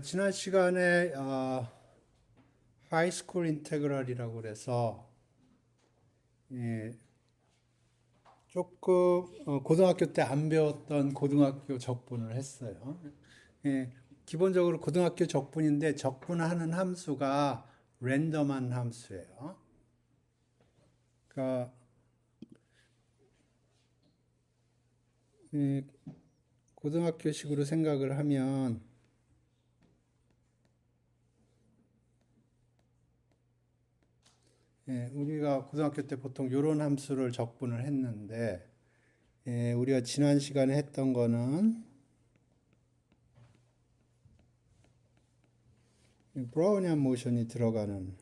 지난 시간에 하이스쿨 인테그랄이라고 그래서 예, 조금 고등학교 때 안 배웠던 고등학교 적분을 했어요. 예, 기본적으로 고등학교 적분인데 적분하는 함수가 랜덤한 함수예요. 그러니까 예, 고등학교식으로 생각을 하면 우리가 고등학교 때 보통 이런 함수를 적분을 했는데 우리가 지난 시간에 했던 거는 브라우니안 모션이 들어가는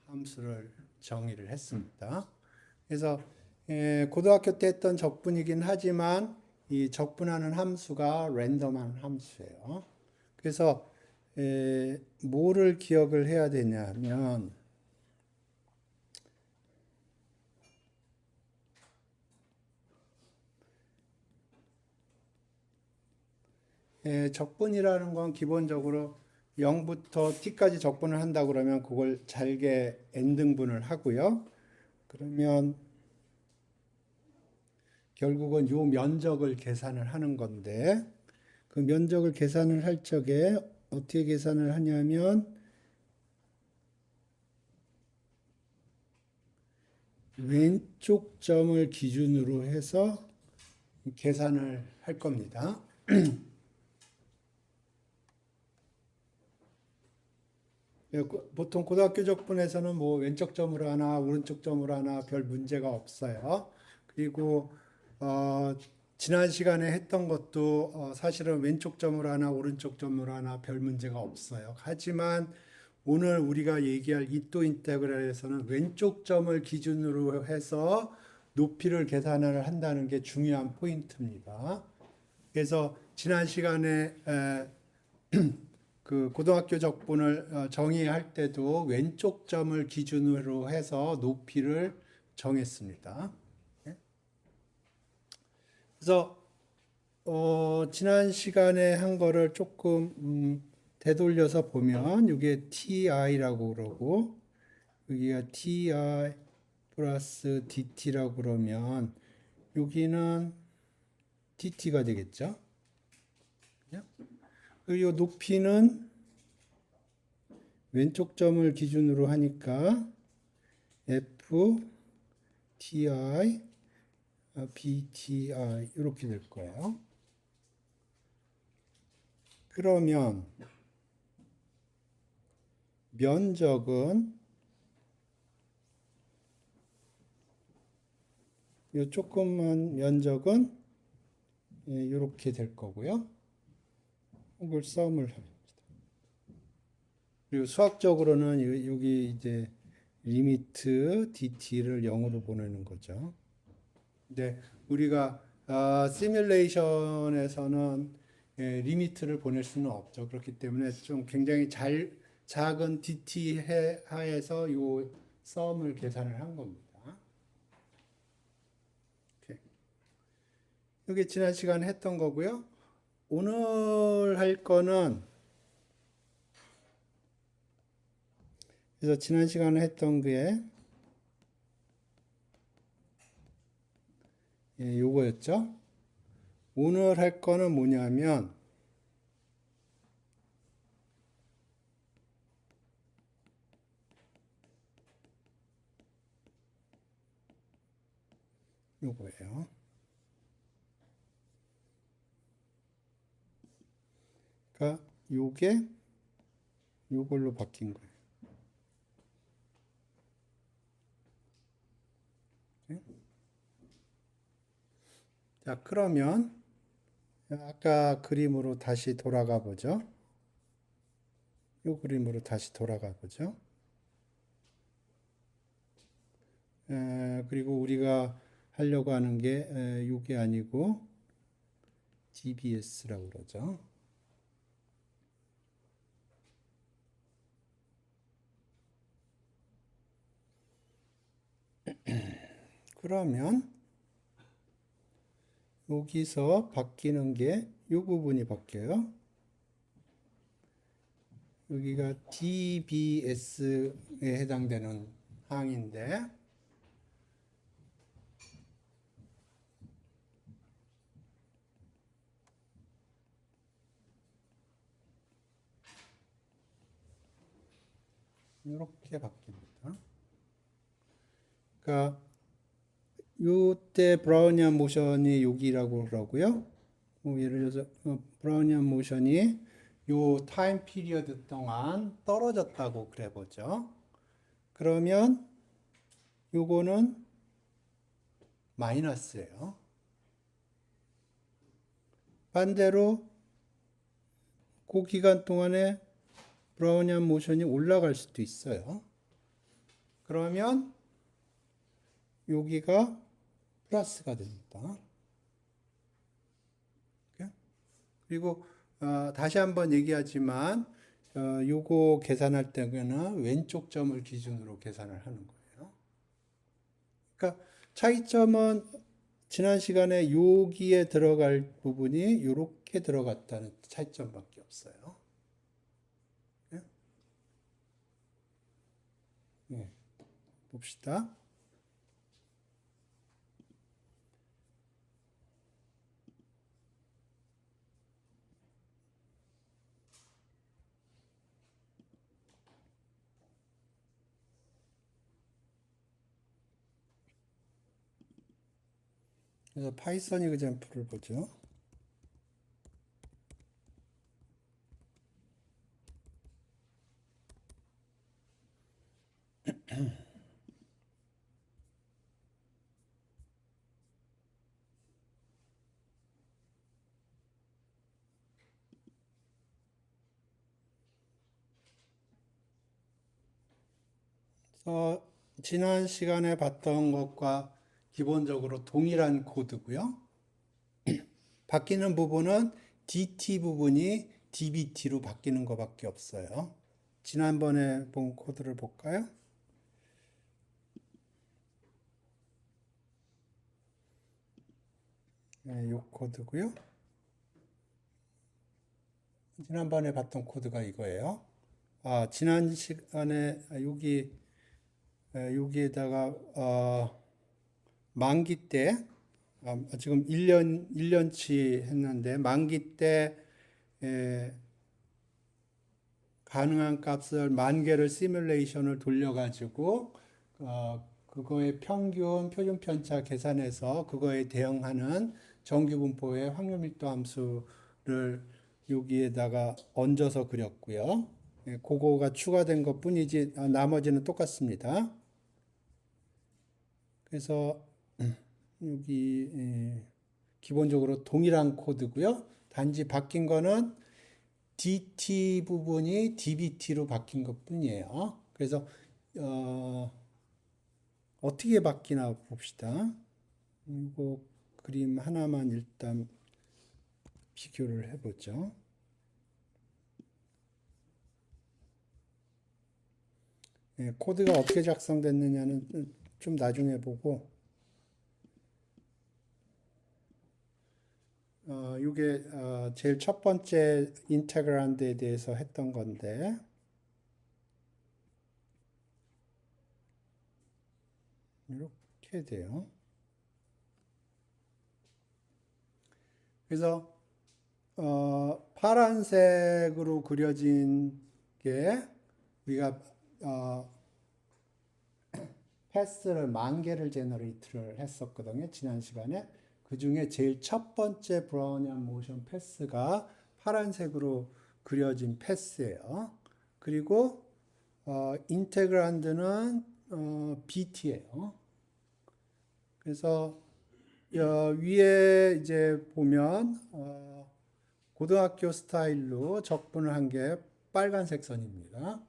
함수를 정의를 했습니다. 그래서 고등학교 때 했던 적분이긴 하지만 이 적분하는 함수가 랜덤한 함수예요. 그래서 뭐를 기억을 해야 되냐면 적분이라는 건 기본적으로 0부터 t까지 적분을 한다 그러면 그걸 잘게 n등분을 하고요. 그러면 결국은 요 면적을 계산을 하는 건데 그 면적을 계산을 할 적에 어떻게 계산을 하냐면 왼쪽 점을 기준으로 해서 계산을 할 겁니다. 보통 고등학교 적분에서는 뭐 왼쪽 점으로 하나 오른쪽 점으로 하나 별 문제가 없어요. 그리고 어, 지난 시간에 했던 것도 사실은 왼쪽 점으로 하나 오른쪽 점으로 하나 별 문제가 없어요. 하지만 오늘 우리가 얘기할 이또 인테그랄에서는 왼쪽 점을 기준으로 해서 높이를 계산을 한다는 게 중요한 포인트입니다. 그래서 지난 시간에 그 고등학교 적분을 정의할 때도 왼쪽 점을 기준으로 해서 높이를 정했습니다. 그래서 지난 시간에 한 거를 조금 되돌려서 보면 이게 ti라고 그러고 여기가 ti 플러스 dt라고 그러면 여기는 dt가 되겠죠. 그리고 높이는 왼쪽 점을 기준으로 하니까 f ti bti 이렇게 될 거예요. 그러면 면적은 이 조그만 면적은 이렇게 될 거고요. 이걸 썸을 합니다. 그리고 수학적으로는 여기 이제 리미트 dt를 0으로 보내는 거죠. 근데 우리가 시뮬레이션에서는 리미트를 보낼 수는 없죠. 그렇기 때문에 좀 굉장히 작은 dt 하에서 요 썸을 계산을 한 겁니다. 이게 지난 시간에 했던 거고요. 오늘 할 거는 그래서 지난 시간에 했던 게 요거였죠. 오늘 할 거는 뭐냐면 요거예요. 그러니까 요게 요걸로 바뀐 거예요. 자, 그러면 아까 그림으로 다시 돌아가 보죠. 요 그림으로 다시 돌아가 보죠. 그리고 우리가 하려고 하는 게 요게 아니고 GBS라고 그러죠. 그러면 여기서 바뀌는 게 이 부분이 바뀌어요. 여기가 DBS에 해당되는 항인데 이렇게 바뀝니다. 그러니까 이때 브라우니안 모션이 여기라고 그러고요. 예를 들어서 브라우니안 모션이 요 타임 피리어드 동안 떨어졌다고 그래 보죠. 그러면 요거는 마이너스예요. 반대로 그 기간 동안에 브라우니안 모션이 올라갈 수도 있어요. 그러면 여기가 플러스가 됩니다. 그리고 다시 한번 얘기하지만 요거 계산할 때는 왼쪽 점을 기준으로 계산을 하는 거예요. 그러니까 차이점은 지난 시간에 여기에 들어갈 부분이 이렇게 들어갔다는 차이점밖에 없어요. 네. 봅시다. 그래서 파이썬 example을 보죠. 그래서 지난 시간에 봤던 것과 기본적으로 동일한 코드고요. 바뀌는 부분은 DT 부분이 DBT로 바뀌는 것밖에 없어요. 지난번에 본 코드를 볼까요? 네, 이 코드고요. 지난번에 봤던 코드가 이거예요. 지난 시간에 여기에다가 만기 때 지금 1년치 했는데 만기 때 가능한 값을 10,000개를 시뮬레이션을 돌려가지고 그거의 평균 표준 편차 계산해서 그거에 대응하는 정규분포의 확률 밀도 함수를 여기에다가 얹어서 그렸고요. 그거가 추가된 것 뿐이지 나머지는 똑같습니다. 그래서 여기 기본적으로 동일한 코드고요. 단지 바뀐 거는 DT 부분이 DBT로 바뀐 것 뿐이에요. 그래서 어떻게 바뀌나 봅시다. 이거 그림 하나만 일단 비교를 해보죠. 코드가 어떻게 작성됐느냐는 좀 나중에 보고 이게 제일 첫 번째 인테그란드에 대해서 했던 건데 이렇게 돼요. 그래서 파란색으로 그려진 게 우리가 패스를 10,000개를 제너레이트를 했었거든요. 지난 시간에. 그 중에 제일 첫 번째 브라우니안 모션 패스가 파란색으로 그려진 패스예요. 그리고 인테그란드는 BT예요. 그래서 위에 이제 보면 고등학교 스타일로 적분을 한 게 빨간색 선입니다.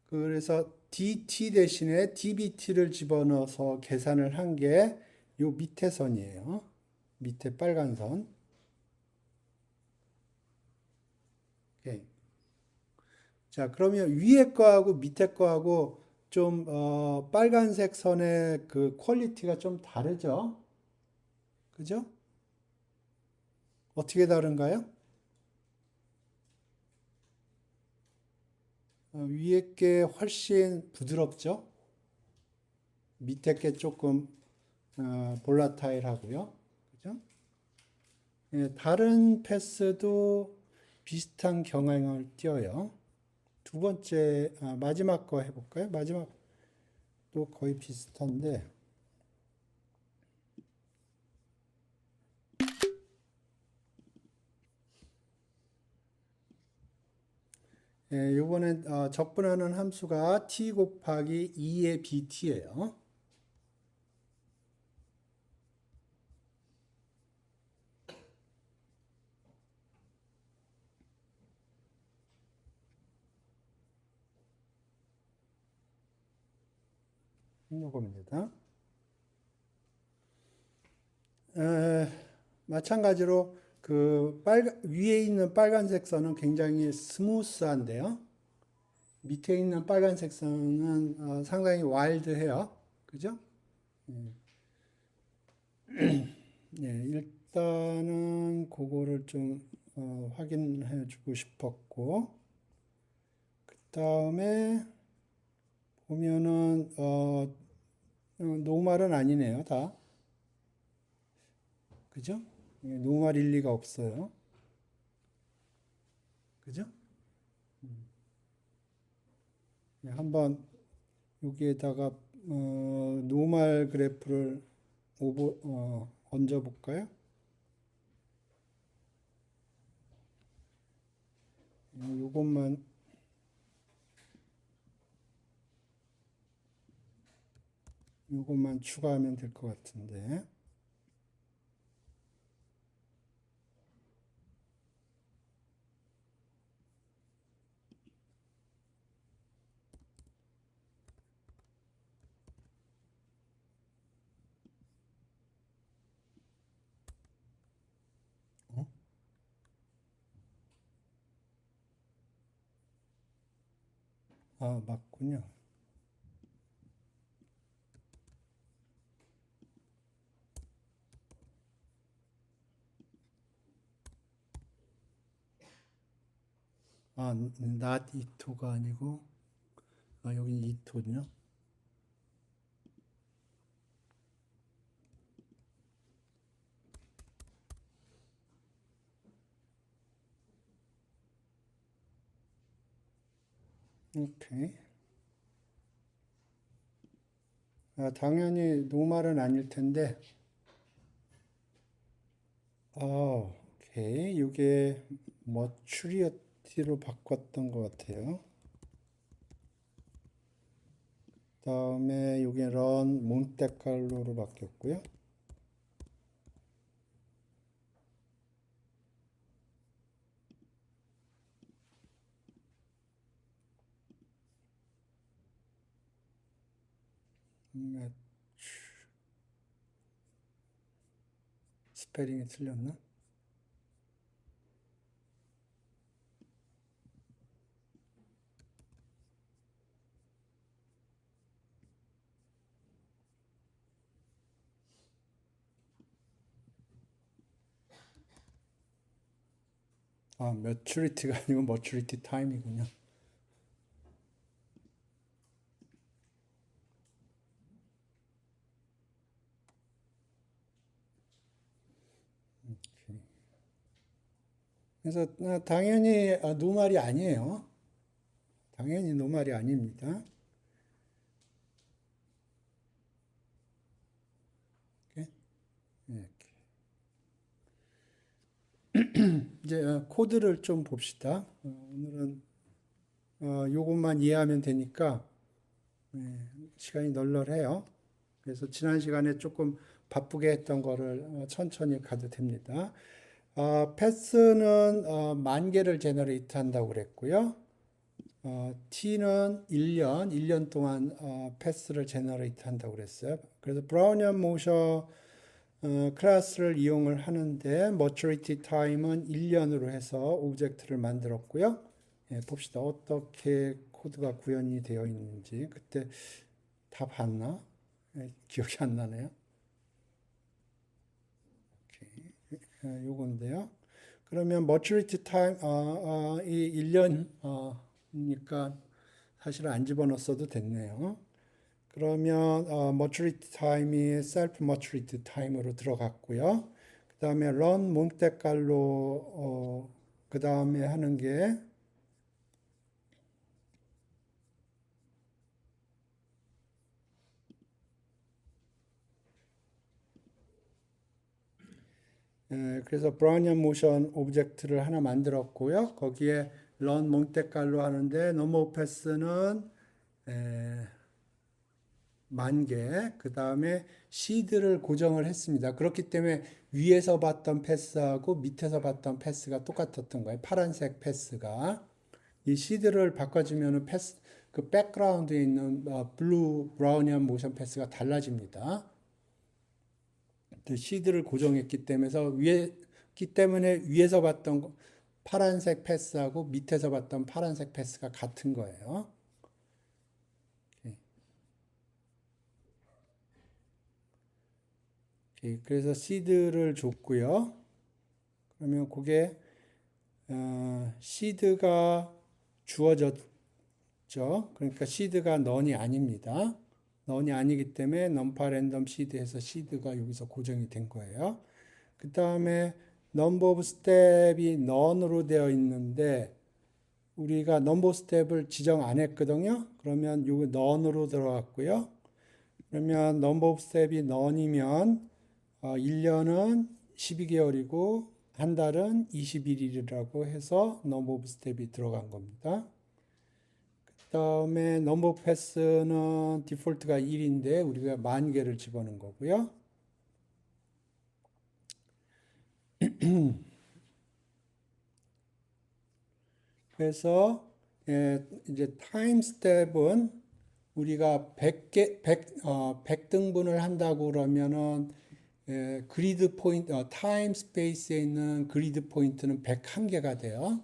그래서 DT 대신에 DBT를 집어넣어서 계산을 한 게 요 밑에 선이에요. 밑에 빨간 선. 오케이. 자, 그러면 위에 거하고 밑에 거하고 좀 빨간색 선의 그 퀄리티가 좀 다르죠? 그죠? 어떻게 다른가요? 위에 게 훨씬 부드럽죠? 밑에 게 조금 볼라타일하고요. 그죠? 예, 다른 패스도 비슷한 경향을 띄어요. 두 번째, 마지막 거 해볼까요? 마지막도 거의 비슷한데, 예, 요번엔 적분하는 함수가 t 곱하기 2의 bt예요. 요겁니다. 에, 마찬가지로 그 위에 있는 빨간색 선은 굉장히 스무스한데요. 밑에 있는 빨간색 선은 상당히 와일드해요. 그죠? 예, 일단은 그거를 좀 확인해 주고 싶었고, 그 다음에 보면은 노말은 아니네요, 다. 그죠? 예, 노말일 리가 없어요. 그죠? 예, 한번 여기에다가 노말 그래프를 얹어 볼까요? 요것만 요것만 추가하면 될 것 같은데. 어? 맞군요. not 이토가 아니고 여기 이토군요. 오케이. 당연히 노말은 아닐 텐데. 오케이. 이게 머추리티로 바꿨던 것 같아요. 다음에 이게 런 몬테칼로로 바뀌었고요. 스페링이 틀렸나? 매추리티가 아니고 머추리티 타임이군요. 그래서 당연히 노말이 아니에요. 당연히 노말이 아닙니다. 이렇게. 이렇게. 이제 코드를 좀 봅시다. 오늘은 요것만 이해하면 되니까 시간이 널널해요. 그래서 지난 시간에 조금 바쁘게 했던 거를 천천히 가도 됩니다. 패스는 10,000개를 제너레이트 한다고 그랬고요. t는 1년 동안 패스를 제너레이트 한다고 그랬어요. 그래서 브라우니안 모셔 클래스를 이용을 하는데 maturity time은 1년으로 해서 오브젝트를 만들었고요. 예, 봅시다. 어떻게 코드가 구현이 되어 있는지 그때 다 봤나? 예, 기억이 안 나네요. 요건데요. 그러면 maturity time 이 1년이니까 사실 안 집어넣었어도 됐네요. 그러면 maturity time이 self maturity time으로 들어갔고요. 그 다음에 run 몬테칼로 그 다음에 하는 게 그래서 브라우니안 모션 오브젝트를 하나 만들었고요. 거기에 run 몬테칼로 하는데 넘버 패스는 10,000개, 그 다음에 시드를 고정을 했습니다. 그렇기 때문에 위에서 봤던 패스하고 밑에서 봤던 패스가 똑같았던 거예요. 파란색 패스가. 이 시드를 바꿔주면 패스, 그 백그라운드에 있는 블루 브라우니안 모션 패스가 달라집니다. 시드를 고정했기 때문에 위에서 봤던 파란색 패스하고 밑에서 봤던 파란색 패스가 같은 거예요. 그래서 시드를 줬고요. 그러면 그게 시드가 주어졌죠. 그러니까 시드가 넌이 아닙니다. 넌이 아니기 때문에 넘파 랜덤 시드에서 시드가 여기서 고정이 된 거예요. 그 다음에 넘버 오브 스텝이 넌으로 되어 있는데 우리가 넘버 스텝을 지정 안 했거든요. 그러면 여기 넌으로 들어갔고요. 그러면 넘버 오브 스텝이 넌이면 1년은 12개월이고 한 달은 21일이라고 해서 넘버 오브 스텝이 들어간 겁니다. 그 다음에 넘버 패스는 디폴트가 1인데 우리가 10,000개를 집어넣은 거고요. 그래서 이제 타임 스텝은 우리가 100등분을 한다고 그러면은 그리드 포인트, 타임 스페이스에 있는 그리드 포인트는 101개가 돼요.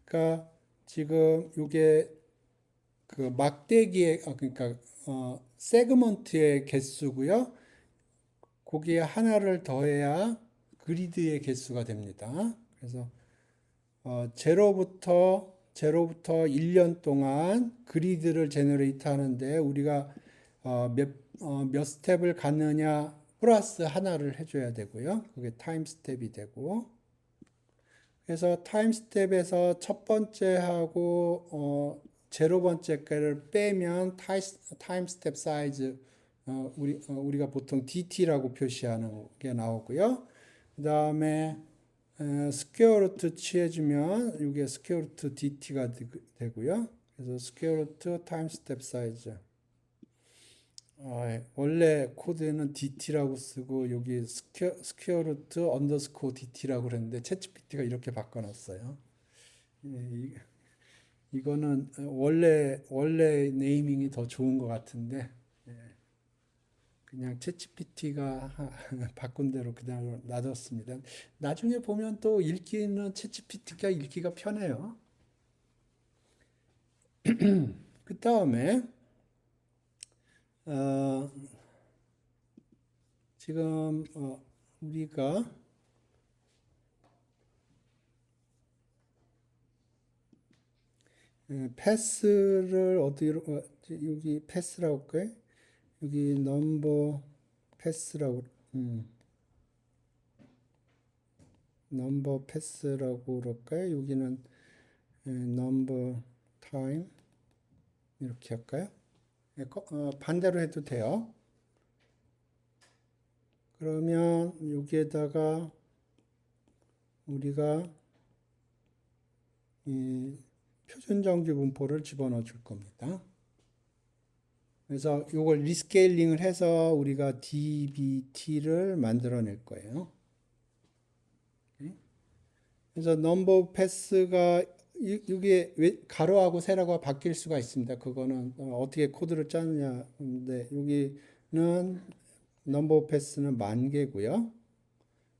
그러니까 지금 이게 그 막대기의, 그러니까 세그먼트의 개수고요. 거기에 하나를 더해야 그리드의 개수가 됩니다. 그래서 제로부터 1년 동안 그리드를 제너레이트 하는데 우리가 몇 스텝을 갔느냐 플러스 하나를 해줘야 되고요. 그게 타임 스텝이 되고. 그래서 타임 스텝에서 첫 번째하고 제로 번째 거를 빼면 타임 스텝 사이즈 우리가 보통 DT라고 표시하는 게 나오고요. 그 다음에 스퀘어 루트 취해주면 이게 스퀘어 루트 DT가 되고요. 그래서 스퀘어 루트 타임 스텝 사이즈. 원래 코드에는 DT라고 쓰고 여기 스퀘어 루트 언더스코어 DT라고 그랬는데 챗GPT가 이렇게 바꿔놨어요. 이거는 원래 네이밍이 더 좋은 것 같은데 그냥 챗GPT가 바꾼 대로 그냥 놔뒀습니다. 나중에 보면 또 읽기는 챗GPT가 읽기가 편해요. 그 다음에 지금 우리가 패스를 어디로 여기 패스라고 할까요? 여기 넘버 패스라고 넘버 패스라고 그럴까요? 여기는 넘버 타임 이렇게 할까요? 반대로 해도 돼요. 그러면 여기에다가 우리가 이 표준정규 분포를 집어넣어 줄 겁니다. 그래서 이걸 리스케일링을 해서 우리가 DBT를 만들어낼 거예요. 그래서 넘버 패스가 이게 가로하고 세로가 바뀔 수가 있습니다. 그거는 어떻게 코드를 짜느냐인데 여기는 넘버 패스는 10,000개고요.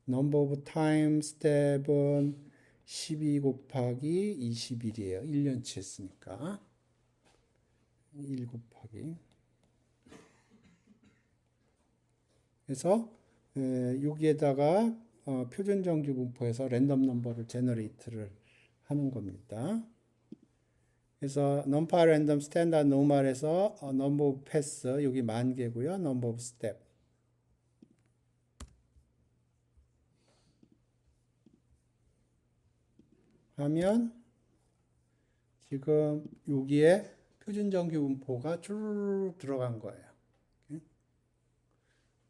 넘버 오브 타임 스텝은 12 곱하기 21이에요. 1년치 했으니까 1 곱하기. 그래서 여기에다가 표준 정규 분포에서 랜덤 넘버를 제너레이트를 하는 겁니다. 그래서 numPy 랜덤 스탠다드 노멀에서 넘버 오브 패스 여기 10,000개고요. 넘버 오브 스텝 하면 지금 여기에 표준 정규 분포가 쭉 들어간 거예요.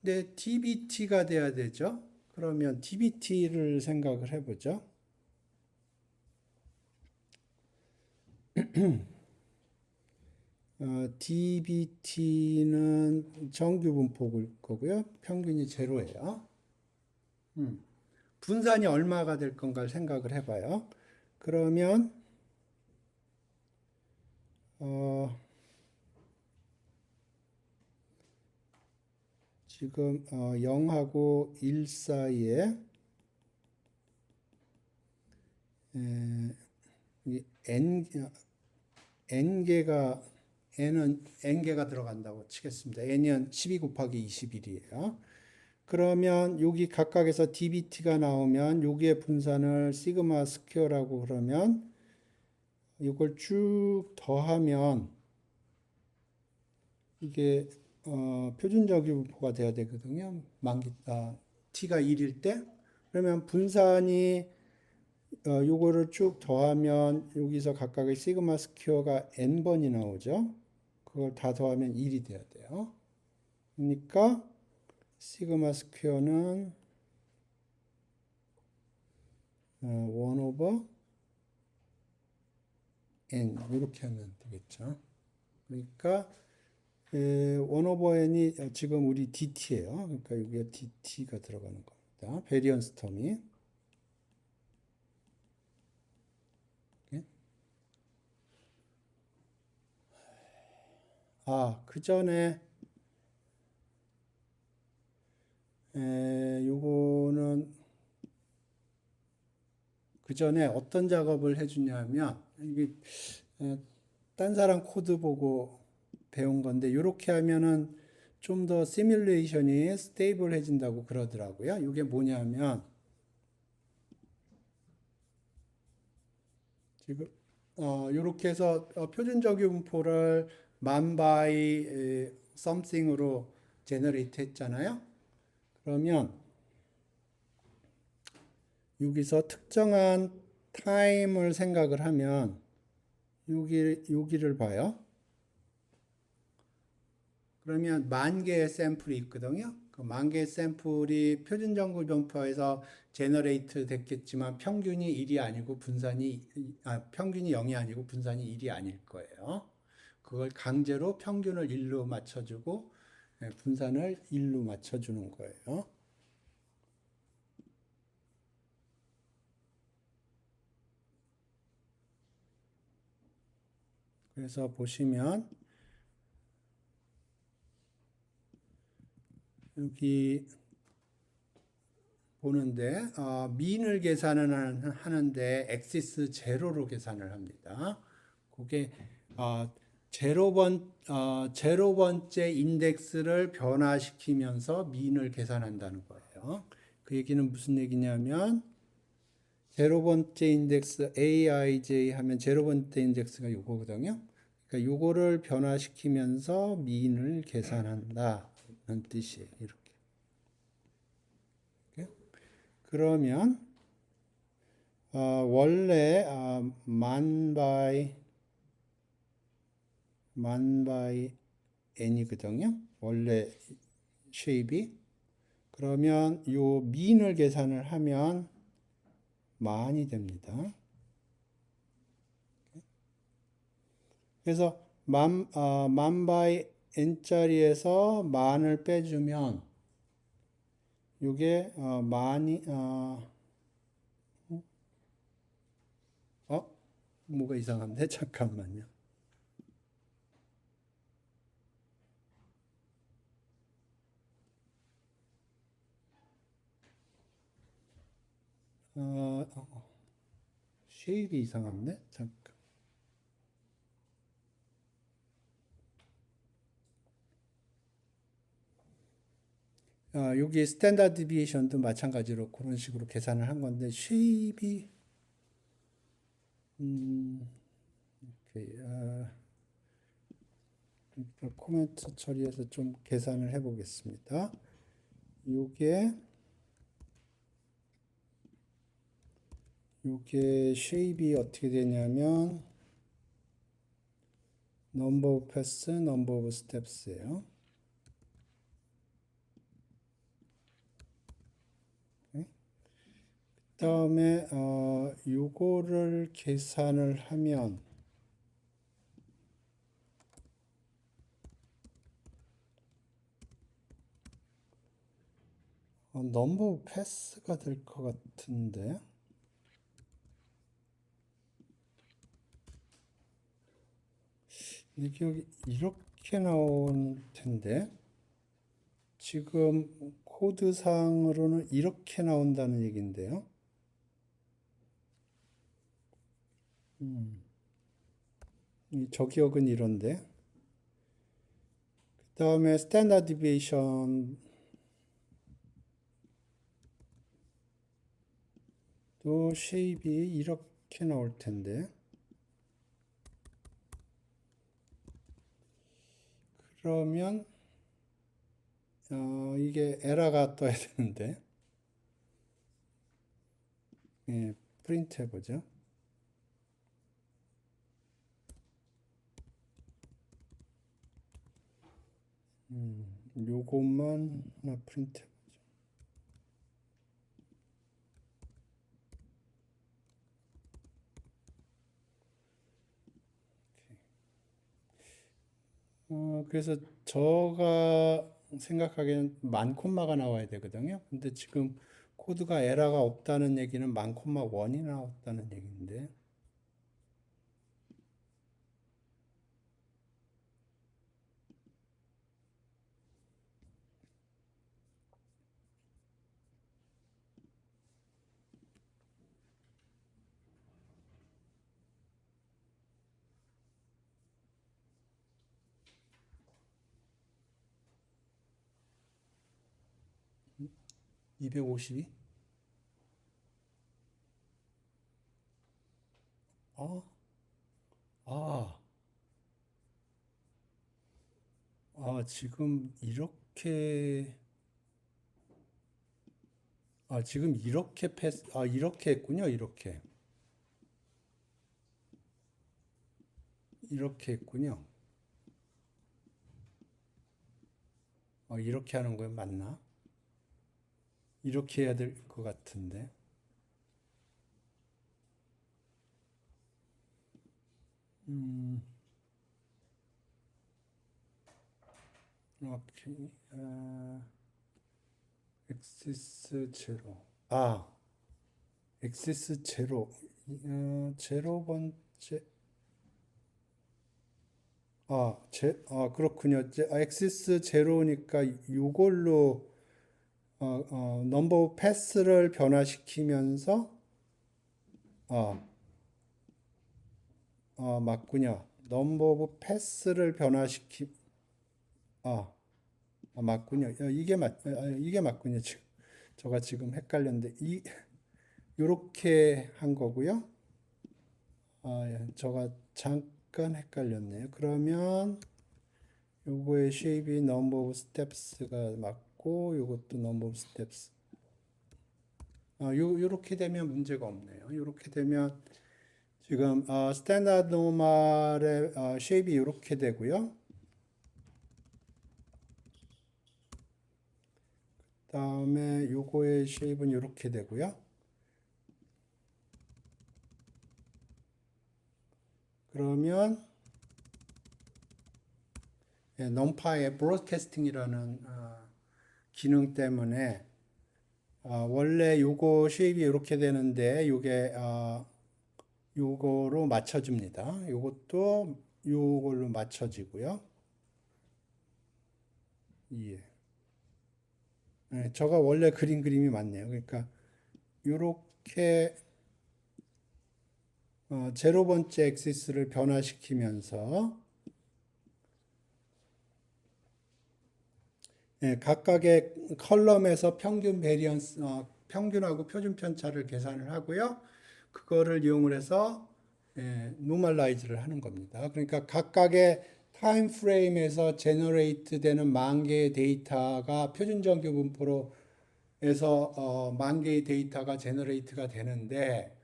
근데 dbt가 돼야 되죠. 그러면 dbt를 생각을 해보죠. dbt는 정규 분포일 거고요. 평균이 제로예요. 분산이 얼마가 될 건가를 생각을 해봐요. 그러면 지금 0하고 1 사이에 n개가 n개가 들어간다고 치겠습니다. n은 12 곱하기 21이에요. 그러면 여기 각각에서 dbt가 나오면 여기에 분산을 시그마 스퀘어라고 그러면 이걸 쭉 더하면 이게 표준적인 분포가 돼야 되거든요. t가 1일 때. 그러면 분산이 요거를 쭉 더하면 여기서 각각의 시그마 스퀘어가 n번이 나오죠. 그걸 다 더하면 1이 돼야 돼요. 그러니까 시그마 스퀘어는 1 오버 n 이렇게 하면 되겠죠. 그러니까 1 오버 n이 지금 우리 dt예요. 그러니까 여기에 dt가 들어가는 겁니다. 베리언스 텀이. 그 전에 요거는 그 전에 어떤 작업을 해주냐면 이게 딴 사람 코드 보고 배운 건데 이렇게 하면은 좀 더 시뮬레이션이 스테이블해진다고 그러더라고요. 이게 뭐냐면 지금 이렇게 해서 표준적인 분포를 man by something으로 제너레이트 했잖아요. 그러면 여기서 특정한 타임을 생각을 하면 여기를 봐요. 그러면 10,000개의 샘플이 있거든요. 그 10,000개의 샘플이 표준 정규 분포에서 제너레이트 됐겠지만 평균이 1이 아니고 평균이 0이 아니고 분산이 1이 아닐 거예요. 그걸 강제로 평균을 1로 맞춰주고 분산을 1로 맞춰주는 거예요. 그래서 보시면 여기 보는데 민을 계산을 하는데 엑시스 제로로 계산을 합니다. 그게 제로 번째 인덱스를 변화시키면서 민을 계산한다는 거예요. 그 얘기는 무슨 얘기냐면 제로 번째 인덱스 aij 하면 제로 번째 인덱스가 요거거든요. 그러니까 요거를 변화시키면서 민을 계산한다는 뜻이에요. 이렇게. 그러면 원래 man by n이거든요. 원래 쉐입이. 그러면 요 민을 계산을 하면 만이 됩니다. 그래서 man by n짜리에서 만을 빼주면 요게 만이 뭐가 이상한데? 잠깐만요. 쉐입이 이상한데? 잠깐. 여기 스탠다드 디비에이션도 마찬가지로 그런 식으로 계산을 한 건데 쉐입이 코멘트 처리해서 좀 계산을 해 보겠습니다. 요게 쉐입이 어떻게 되냐면 넘버 오브 패스, 넘버 오브 스텝스예요. 그다음에 요거를 계산을 하면 넘버 오브 패스가 될 것 같은데 이게 여기 이렇게 나올 텐데 지금 코드상으로는 이렇게 나온다는 얘기인데요. 이 저기역은 이런데 그 다음에 스탠다드 디비에이션도 쉐입이 이렇게 나올 텐데 그러면 이게 에러가 떠야 되는데 프린트 해보죠. 요것만 하나 프린트 해보죠. 그래서 제가 생각하기에는 만 콤마가 나와야 되거든요. 근데 지금 코드가 에러가 없다는 얘기는 만 콤마 1이 나왔다는 얘기인데 252? 아, 아, 지금 이렇게 지금 이렇게 패스 이렇게 했군요. 이렇게 했군요. 이렇게 하는 거예요, 맞나? 이렇게 해야 될 것 같은데. 오케이. 엑시스 제로. 엑시스 제로. 제로 번째. 그렇군요. 엑시스 제로니까 이걸로 넘버 패스를 변화시키면서 어, 맞군요. 넘버 오브 패스를 아, 맞군요. 이게 맞군요. 지금 제가 지금 헷갈렸는데 요렇게 한 거고요. 예, 제가 잠깐 헷갈렸네요. 그러면 요거의 쉐입이 넘버 오브 스텝스가 맞고 요것도 넘버 오브 스텝스. 요렇게 되면 문제가 없네요. 요렇게 되면 지금 스탠다드 노멀의 쉐입이 요렇게 되고요. 다음에 요거의 쉐입은 요렇게 되고요. 그러면 넘파의 브로드캐스팅이라는 기능 때문에 원래 요거 쉐입이 이렇게 되는데 요게 요거로 맞춰줍니다. 요것도 요걸로 맞춰지고요. 예. 저가 원래 그린 그림이 맞네요. 그러니까 요렇게 제로 번째 엑시스를 변화시키면서 예, 각각의 컬럼에서 평균 베리언스, 평균하고 표준 편차를 계산을 하고요. 그거를 이용을 해서 노멀라이즈를 하는 겁니다. 그러니까 각각의 타임 프레임에서 제너레이트 되는 만 개의 데이터가 표준 정규 분포로 해서 만 개의 데이터가 제너레이트가 되는데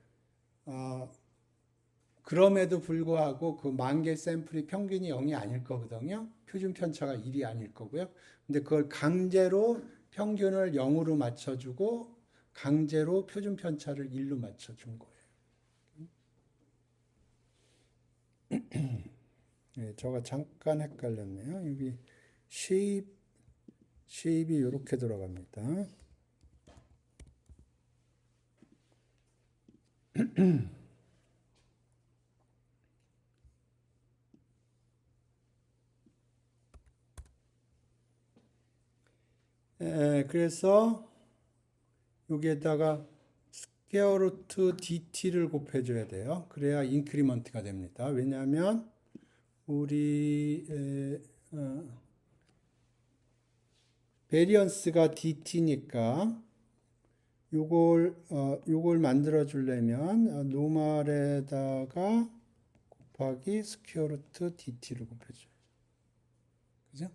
그럼에도 불구하고 그 만 개 샘플이 평균이 0이 아닐 거거든요. 표준 편차가 1이 아닐 거고요. 근데 그걸 강제로 평균을 0으로 맞춰주고 강제로 표준 편차를 1로 맞춰준 거예요. 네, 저가 잠깐 헷갈렸네요. 여기 쉐입이 이렇게 들어갑니다. 그래서 여기에다가 스퀘어 루트 dt를 곱해줘야 돼요. 그래야 인크리먼트가 됩니다. 왜냐하면 우리 베리언스가 dt니까 요걸 만들어 주려면 노멀에다가 곱하기 스퀘어 루트 dt를 곱해줘요. 그죠?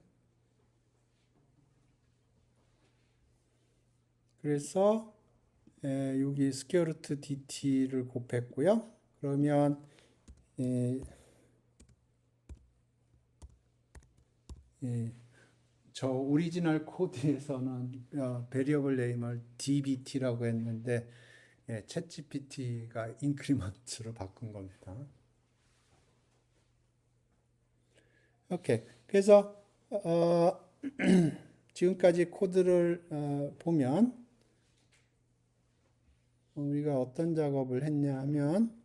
그래서 여기 스퀘어 루트 dt를 곱했고요. 그러면 저 오리지널 코드에서는 베리어블 네임을 dbt라고 했는데 챗GPT가 인크리먼트로 바꾼 겁니다. 오케이. 그래서 지금까지 코드를 보면 우리가 어떤 작업을 했냐 하면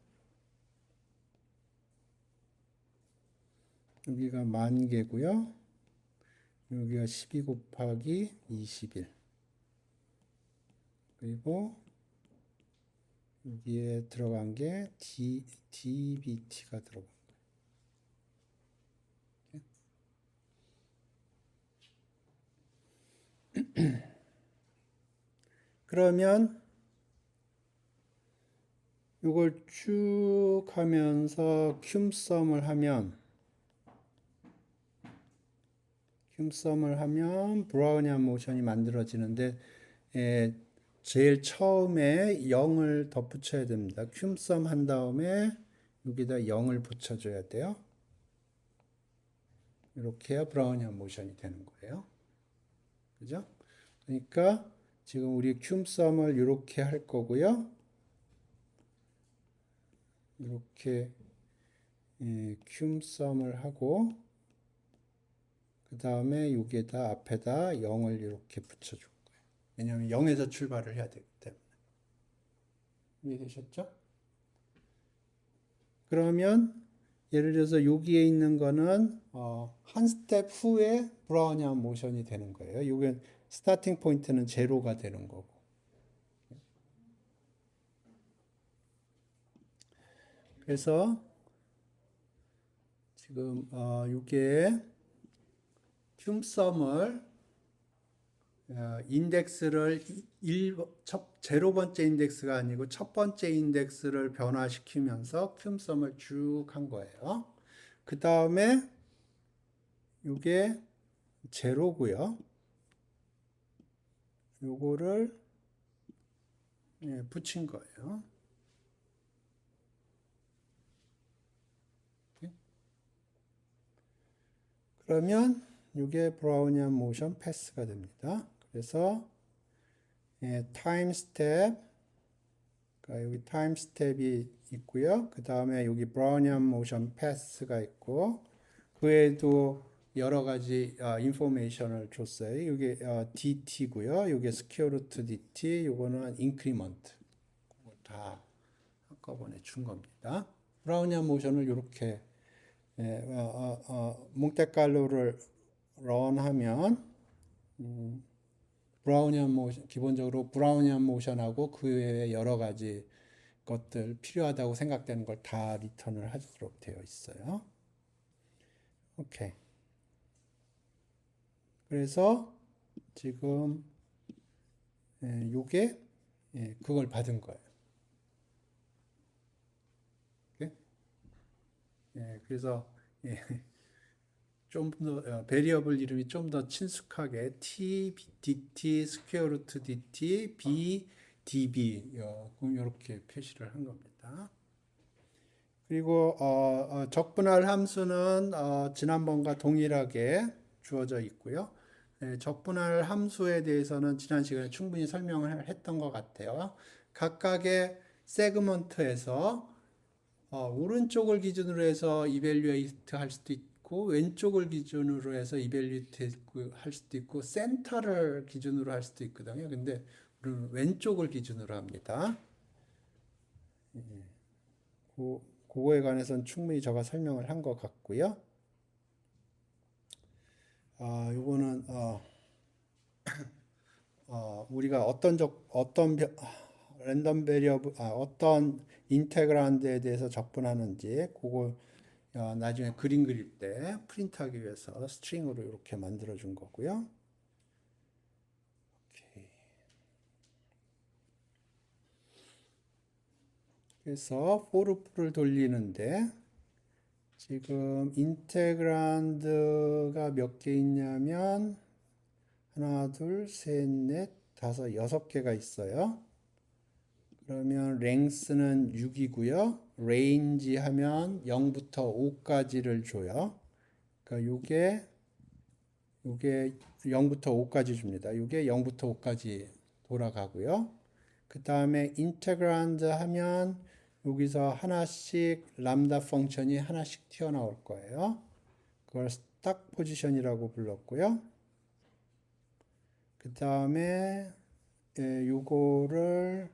여기가 만 개고요. 여기가 12 곱하기 21 그리고 여기에 들어간 게 dbt가 들어간 거예요. 그러면 이걸 쭉 하면서 큐썸을 하면 브라우니안 모션이 만들어지는데 제일 처음에 0을 덧붙여야 됩니다. 큐썸 한 다음에 여기다 0을 붙여줘야 돼요. 이렇게 해야 브라우니안 모션이 되는 거예요. 그죠? 그러니까 지금 우리 큐썸을 이렇게 할 거고요. 이렇게 큐썸을 하고 그 다음에 여기에다 앞에다 0을 이렇게 붙여줄 거예요. 왜냐하면 0에서 출발을 해야 되기 때문에. 이해되셨죠? 그러면 예를 들어서 여기에 있는 거는 한 스텝 후에 브라우니안 모션이 되는 거예요. 이게 스타팅 포인트는 제로가 되는 거고. 그래서 지금 이게 큐썸을 인덱스를 제로 번째 인덱스가 아니고 첫 번째 인덱스를 변화시키면서 큐썸을 쭉 한 거예요. 그 다음에 이게 제로고요. 요거를 붙인 거예요. 그러면 이게 브라우니안 모션 패스가 됩니다. 그래서 타임 스텝, 그러니까 여기 타임 스텝이 있고요. 그 다음에 여기 브라우니안 모션 패스가 있고 그 외에도 여러 가지 인포메이션을 줬어요. 이게 dt고요. 이게 스퀘어 루트 dt, 요거는 인크리먼트. 다 한꺼번에 준 겁니다. 브라우니안 모션을 이렇게 몽테칼로를 런하면 브라우니안 모션, 기본적으로 브라우니안 모션하고 그 외에 여러 가지 것들 필요하다고 생각되는 걸 다 리턴을 하도록 되어 있어요. 오케이. 그래서 지금 요게 그걸 받은 거예요. 예? 그래서 좀 더 베리어블 이름이 좀 더 친숙하게 t dt 스퀘어 루트 dt b db 이렇게 표시를 한 겁니다. 그리고 적분할 함수는 지난번과 동일하게 주어져 있고요. 적분할 함수에 대해서는 지난 시간에 충분히 설명을 했던 것 같아요. 각각의 세그먼트에서 오른쪽을 기준으로 해서 이벨리에이트 할 수도 있고 왼쪽을 기준으로 해서 이벨리에이트 할 수도 있고 센터를 기준으로 할 수도 있거든요. 근데 우리는 왼쪽을 기준으로 합니다. 그거에 관해서는 충분히 제가 설명을 한 것 같고요. 요거는 우리가 랜덤 베리어블 어떤 인테그란드에 대해서 적분하는지 그거 나중에 그림 그릴 때 프린트하기 위해서 스트링으로 이렇게 만들어 준 거고요. 오케이. 그래서 포르프를 돌리는데 지금 인테그란드가 몇 개 있냐면 하나, 둘, 셋, 넷, 다섯, 6개가 있어요. 그러면 랭스는 6이고요. 레인지 하면 0부터 5까지를 줘요. 그러니까 요게 0부터 5까지 줍니다. 요게 0부터 5까지 돌아가고요. 그 다음에 인테그란드 하면 여기서 하나씩 람다 펑션이 하나씩 튀어나올 거예요. 그걸 스탁 포지션이라고 불렀고요. 그 다음에 요거를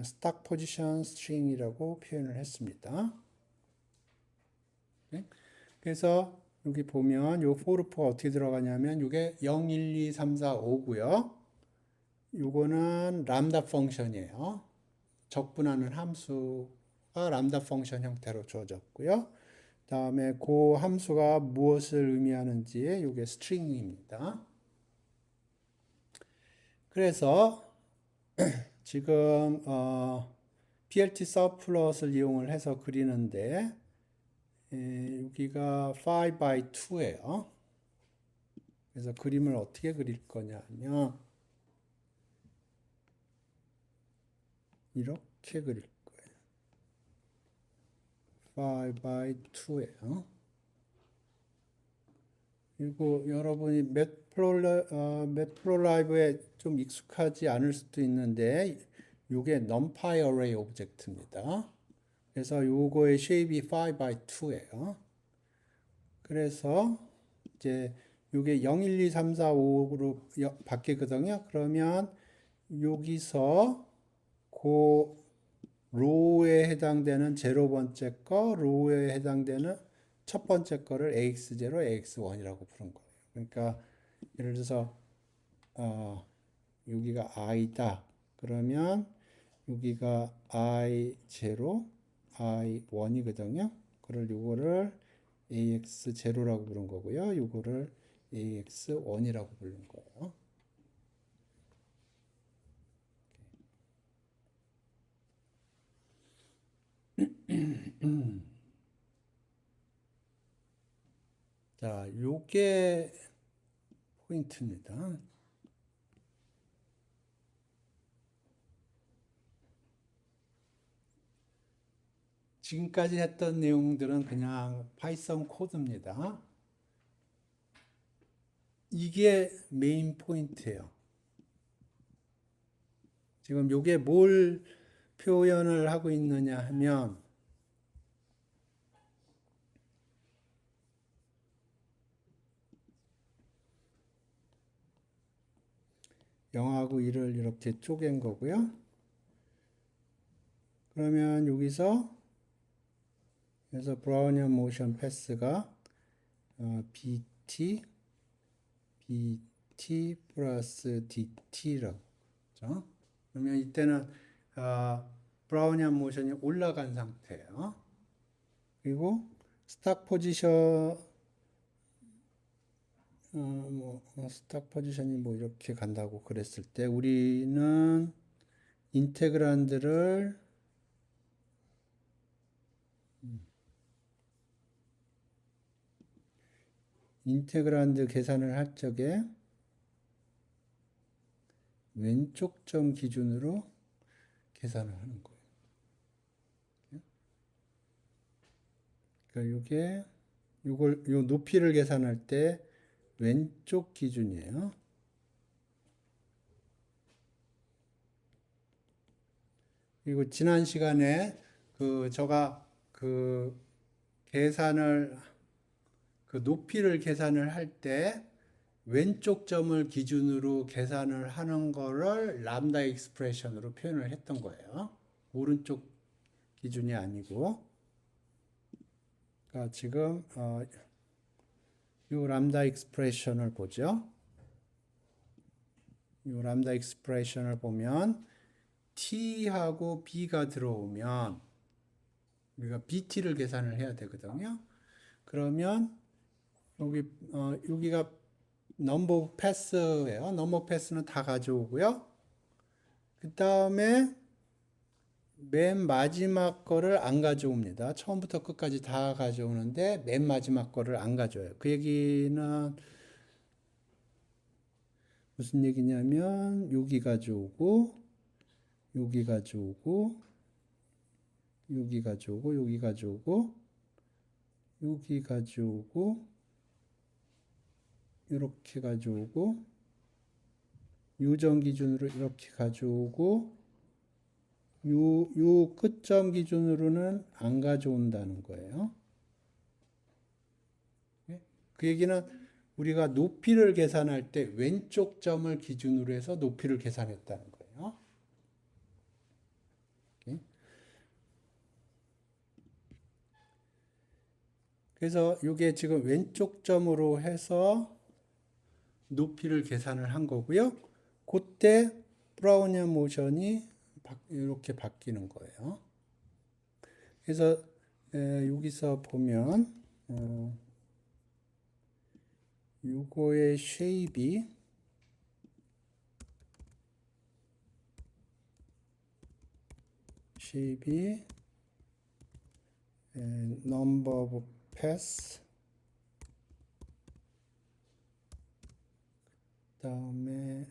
스탁 포지션 스트링이라고 표현을 했습니다. 네? 그래서 여기 보면 요 포르프가 어떻게 들어가냐면 요게 0, 1, 2, 3, 4, 5고요. 요거는 람다 펑션이에요. 적분하는 함수가 람다 펑션 형태로 주어졌고요. 다음에 그 함수가 무엇을 의미하는지 요게 스트링입니다. 그래서 지금 PLT 서플롯을 이용을 해서 그리는데 여기가 5 by 2예요. 그래서 그림을 어떻게 그릴 거냐 하면 이렇게 그릴 거예요. 5 by 2예요. 그리고 여러분이 매프로라이브에 좀 익숙하지 않을 수도 있는데 이게 numpy array 오브젝트입니다. 그래서 요거의 쉐입이 5 by 2예요. 그래서 이제 요게 0, 1, 2, 3, 4, 5로 바뀌거든요. 그러면 여기서 그 로우에 해당되는 0번째 거, 로우에 해당되는 첫 번째 거를 AX0, AX1이라고 부른 거예요. 그러니까 예를 들어서 여기가 I다. 그러면 여기가 I0, I1이거든요. 그걸 요거를 AX0라고 부른 거고요. 요거를 AX1이라고 부른 거예요. 자, 요게 포인트입니다. 지금까지 했던 내용들은 그냥 파이썬 코드입니다. 이게 메인 포인트예요. 지금 요게 뭘 표현을 하고 있느냐 하면 영하고 1을 이렇게 쪼갠 거고요. 그러면 여기서 그래서 브라우니안 모션 패스가 BT 플러스 DT라고 그렇죠? 그러면 이때는 브라우니안 모션이 올라간 상태예요. 그리고 스탁 포지션 스탁 포지션이 뭐 이렇게 간다고 그랬을 때 우리는 인테그란드를 인테그란드 계산을 할 적에 왼쪽 점 기준으로 계산을 하는 거예요. 그러니까 요 높이를 계산할 때 왼쪽 기준이에요. 그리고 지난 시간에 제가 계산을 높이를 계산을 할 때 왼쪽 점을 기준으로 계산을 하는 거를 람다 익스프레션으로 표현을 했던 거예요. 오른쪽 기준이 아니고. 그러니까 지금 이 람다 익스프레션을 보죠. 이 람다 익스프레션을 보면 t하고 b가 들어오면 우리가 bt를 계산을 해야 되거든요. 그러면 여기가 넘버 패스예요. 넘버 패스는 다 가져오고요. 그 다음에 맨 마지막 거를 안 가져옵니다. 처음부터 끝까지 다 가져오는데 맨 마지막 거를 안 가져와요. 그 얘기는 무슨 얘기냐면 여기 가져오고 여기 가져오고 여기 가져오고 여기 가져오고 여기 가져오고 이렇게 가져오고 요점 기준으로 이렇게 가져오고 요 끝점 기준으로는 안 가져온다는 거예요. 그 얘기는 우리가 높이를 계산할 때 왼쪽 점을 기준으로 해서 높이를 계산했다는 거예요. 그래서 이게 지금 왼쪽 점으로 해서 높이를 계산을 한 거고요. 그때 브라우니안 모션이 이렇게 바뀌는 거예요. 그래서 여기서 보면 요거의 쉐입이 number of pass 그다음에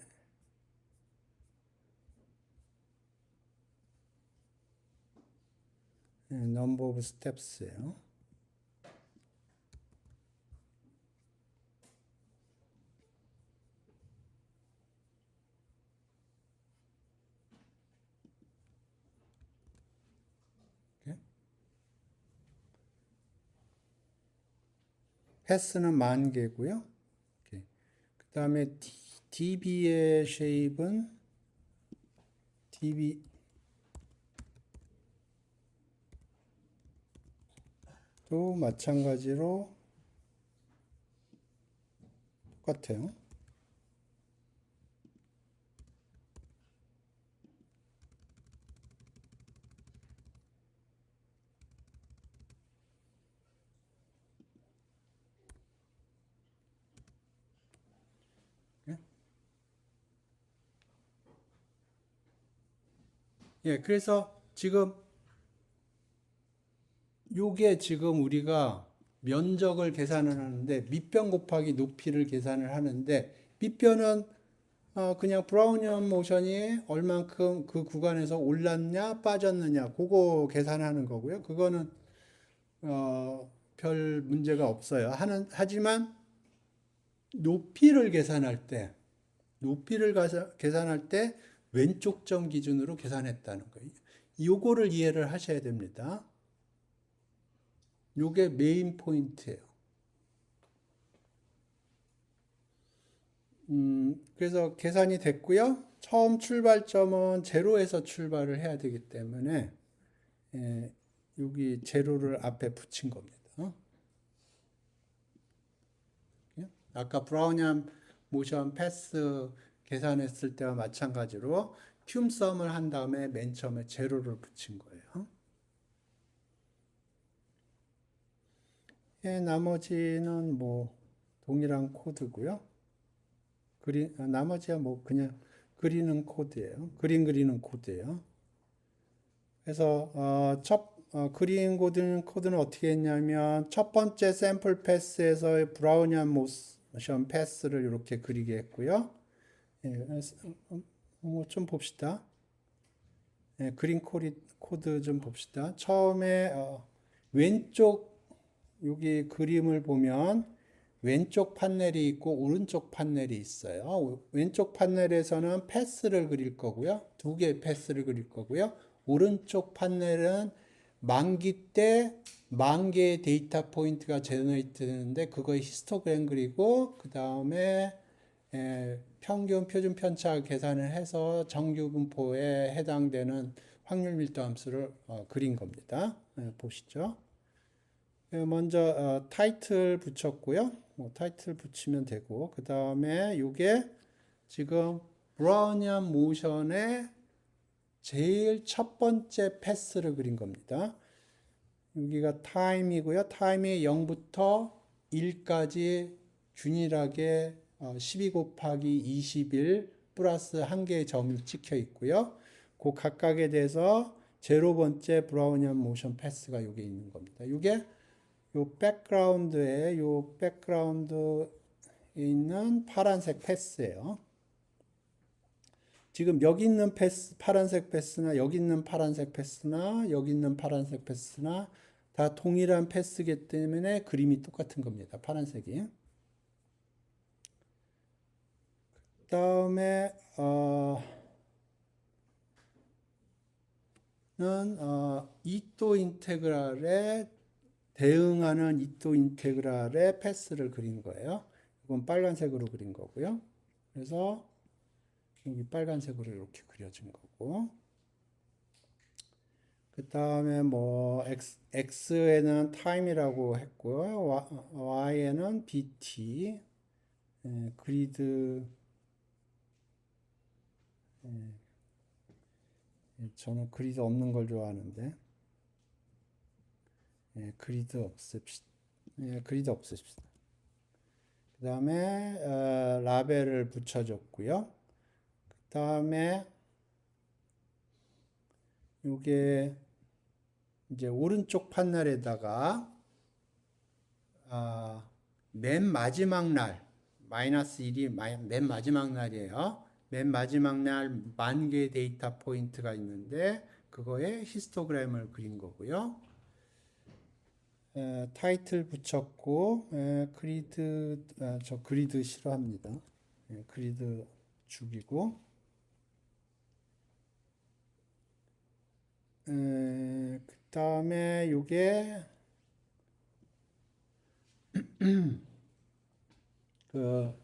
number of steps예요. 패스는 10,000개고요. 그 다음에 db의 쉐입은 db 또 마찬가지로 똑같아요. 예, 그래서 지금 요게 지금 우리가 면적을 계산을 하는데 밑변 곱하기 높이를 계산을 하는데 밑변은 그냥 브라우니안 모션이 얼만큼 그 구간에서 올랐냐 빠졌느냐 그거 계산하는 거고요. 그거는 별 문제가 없어요. 하지만 높이를 계산할 때 왼쪽 점 기준으로 계산했다는 거예요. 요거를 이해를 하셔야 됩니다. 요게 메인 포인트예요. 그래서 계산이 됐고요. 처음 출발점은 제로에서 출발을 해야 되기 때문에 여기 제로를 앞에 붙인 겁니다. 아까 브라우니안 모션 패스 계산했을 때와 마찬가지로 흄썸을 한 다음에 맨 처음에 제로를 붙인 거예요. 나머지는 뭐 동일한 코드고요. 나머지야 뭐 그냥 그리는 코드예요. 그리는 코드예요. 그래서 그린 코드는 어떻게 했냐면 첫 번째 샘플 패스에서 브라우니안 모션 패스를 이렇게 그리게 했고요. 예, 좀 봅시다. 예, 코드 좀 봅시다. 처음에 왼쪽 여기 그림을 보면 왼쪽 판넬이 있고 오른쪽 판넬이 있어요. 왼쪽 판넬에서는 패스를 그릴 거고요. 두 개의 패스를 그릴 거고요. 오른쪽 판넬은 만기 때 만 개의 데이터 포인트가 제너레이트 되는데 그거의 히스토그램 그리고 그 다음에 평균 표준 편차 계산을 해서 정규 분포에 해당되는 확률 밀도 함수를 그린 겁니다. 보시죠. 먼저 타이틀 붙였고요. 타이틀 붙이면 되고 그 다음에 이게 지금 브라우니안 모션의 제일 첫 번째 패스를 그린 겁니다. 여기가 타임이고요. 타임이 0부터 1까지 균일하게 12 곱하기 21 플러스 한 개의 점이 찍혀 있고요. 그 각각에 대해서 제로 번째 브라우니안 모션 패스가 여기 있는 겁니다. 이게 요 백그라운드에 있는 파란색 패스예요. 지금 여기 있는 파란색 패스나 여기 있는 파란색 패스나 여기 있는 파란색 패스나 다 동일한 패스이기 때문에 그림이 똑같은 겁니다. 파란색이. 그다음에 이또 인테그랄에 대응하는 이또 인테그랄의 패스를 그린 거예요. 이건 빨간색으로 그린 거고요. 그래서 여기 빨간색으로 이렇게 그려진 거고. 그 다음에 뭐 x에는 time이라고 했고요. y에는 bt, 그리드. 저는 그리드 없는 걸 좋아하는데. 그리드 없읍시다. 그리드 없읍시다. 그 다음에 라벨을 붙여줬고요. 그 다음에 이게 이제 오른쪽 판넬에다가 맨 마지막 날 마이너스 1이 맨 마지막 날이에요. 맨 마지막 날 만 개의 데이터 포인트가 있는데 그거에 히스토그램을 그린 거고요. 타이틀 붙였고 그리드 저 그리드 싫어합니다. 그리드 죽이고 그 다음에 요게 그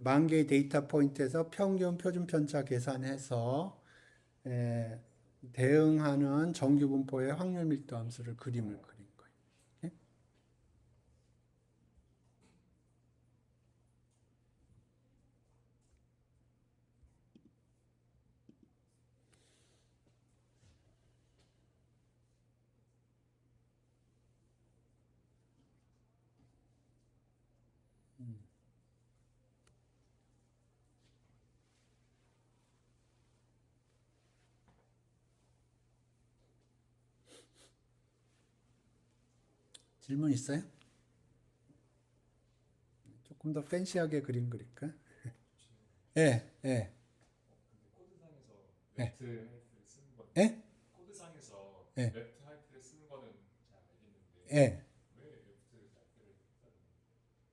만 개의 데이터 포인트에서 평균 표준 편차 계산해서 대응하는 정규 분포의 확률 밀도 함수를 그림을 그린 거예요. 네? 질문 있어요? 조금 더 팬시하게 그림 그릴까? 예, 예, 코드상에서 예, 레프트 하이트를 쓰는 건 예, 코드상에서 예, 레프트 하이트를 쓰는 거는 잘 알겠는데 예. 왜 레프트 하이트를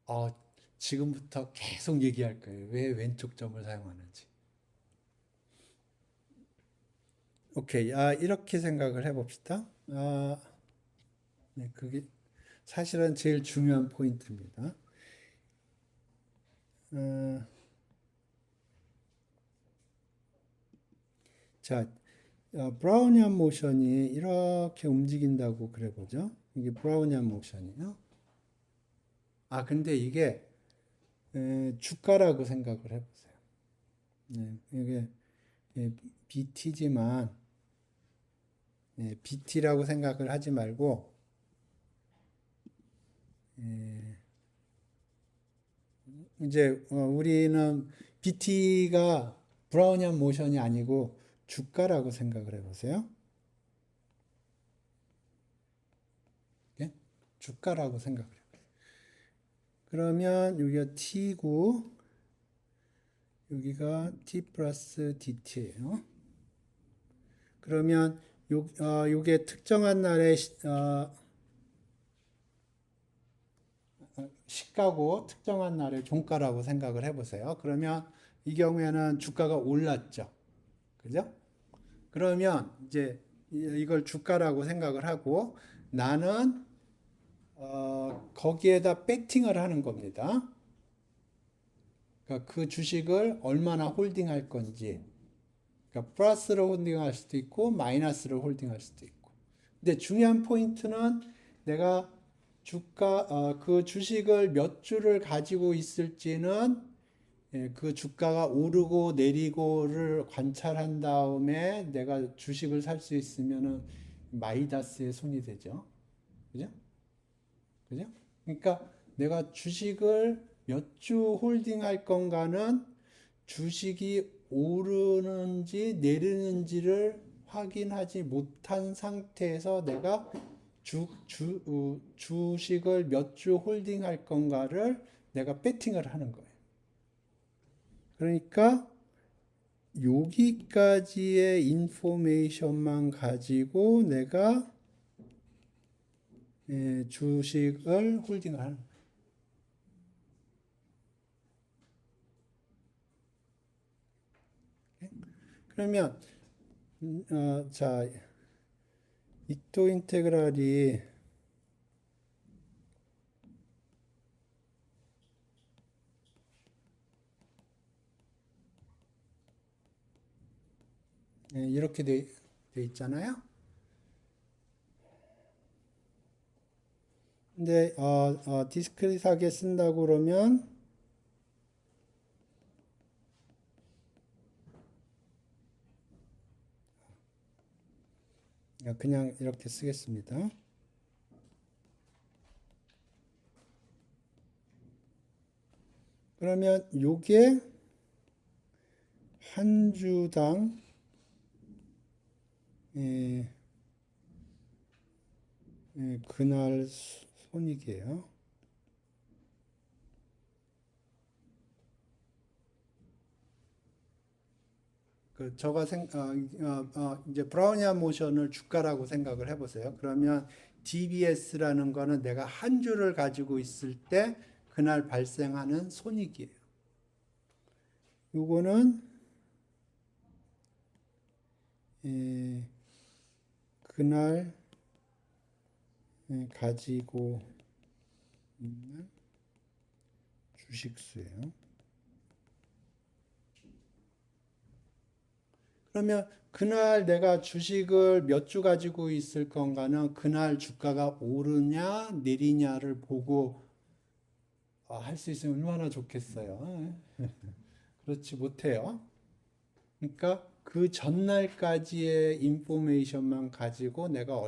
썼다는 지금부터 계속 얘기할 거예요. 왜 왼쪽 점을 사용하는지. 오케이. 이렇게 생각을 해봅시다. 네, 그게 사실은 제일 중요한 포인트입니다. 어, 자, 브라우니안 모션이 이렇게 움직인다고 그래 보죠. 이게 브라우니안 모션이에요. 근데 이게 주가라고 생각을 해보세요. 네, 이게 BT지만 BT라고 생각을 하지 말고 이제 우리는 BT가 브라우니안 모션이 아니고 주가라고 생각을 해보세요. 예? 주가라고 생각을 해요. 그러면 여기가 T고 여기가 T 플러스 DT예요. 그러면 요게 특정한 날에 시가고 특정한 날에 종가라고 생각을 해보세요. 그러면 이 경우에는 주가가 올랐죠. 그죠? 그러면 이제 이걸 주가라고 생각을 하고 나는 거기에다 배팅을 하는 겁니다. 그러니까 그 주식을 얼마나 홀딩할 건지. 그러니까 플러스를 홀딩할 수도 있고 마이너스를 홀딩할 수도 있고. 근데 중요한 포인트는 내가 그 주식을 몇 주를 가지고 있을지는 그 주가가 오르고 내리고를 관찰한 다음에 내가 주식을 살 수 있으면은 마이다스의 손이 되죠. 그죠? 그죠? 그러니까 내가 주식을 몇 주 홀딩할 건가는 주식이 오르는지 내리는지를 확인하지 못한 상태에서 내가 주식을 몇 주 홀딩할 건가를 내가 배팅을 하는 거예요. 그러니까 여기까지의 인포메이션만 가지고 내가 주식을 홀딩을 하는 거예요. 그러면 자 이토 인테그랄이 이렇게 돼 있잖아요. 근데 디스크릿하게 쓴다고 그러면 그냥 이렇게 쓰겠습니다. 그러면 요게 한 주당 그날 손익이에요. 저가 이제 브라우니안 모션을 주가라고 생각을 해보세요. 그러면 DBS라는 거는 내가 한 주를 가지고 있을 때 그날 발생하는 손익이에요. 요거는 그날 가지고 있는 주식수예요. 그러면 그날 내가 주식을 몇 주 가지고 있을 건가는 그날 주가가 오르냐 내리냐를 보고 할 수 있으면 얼마나 좋겠어요. 그렇지 못해요. 그러니까 그 전날까지의 인포메이션만 가지고 내가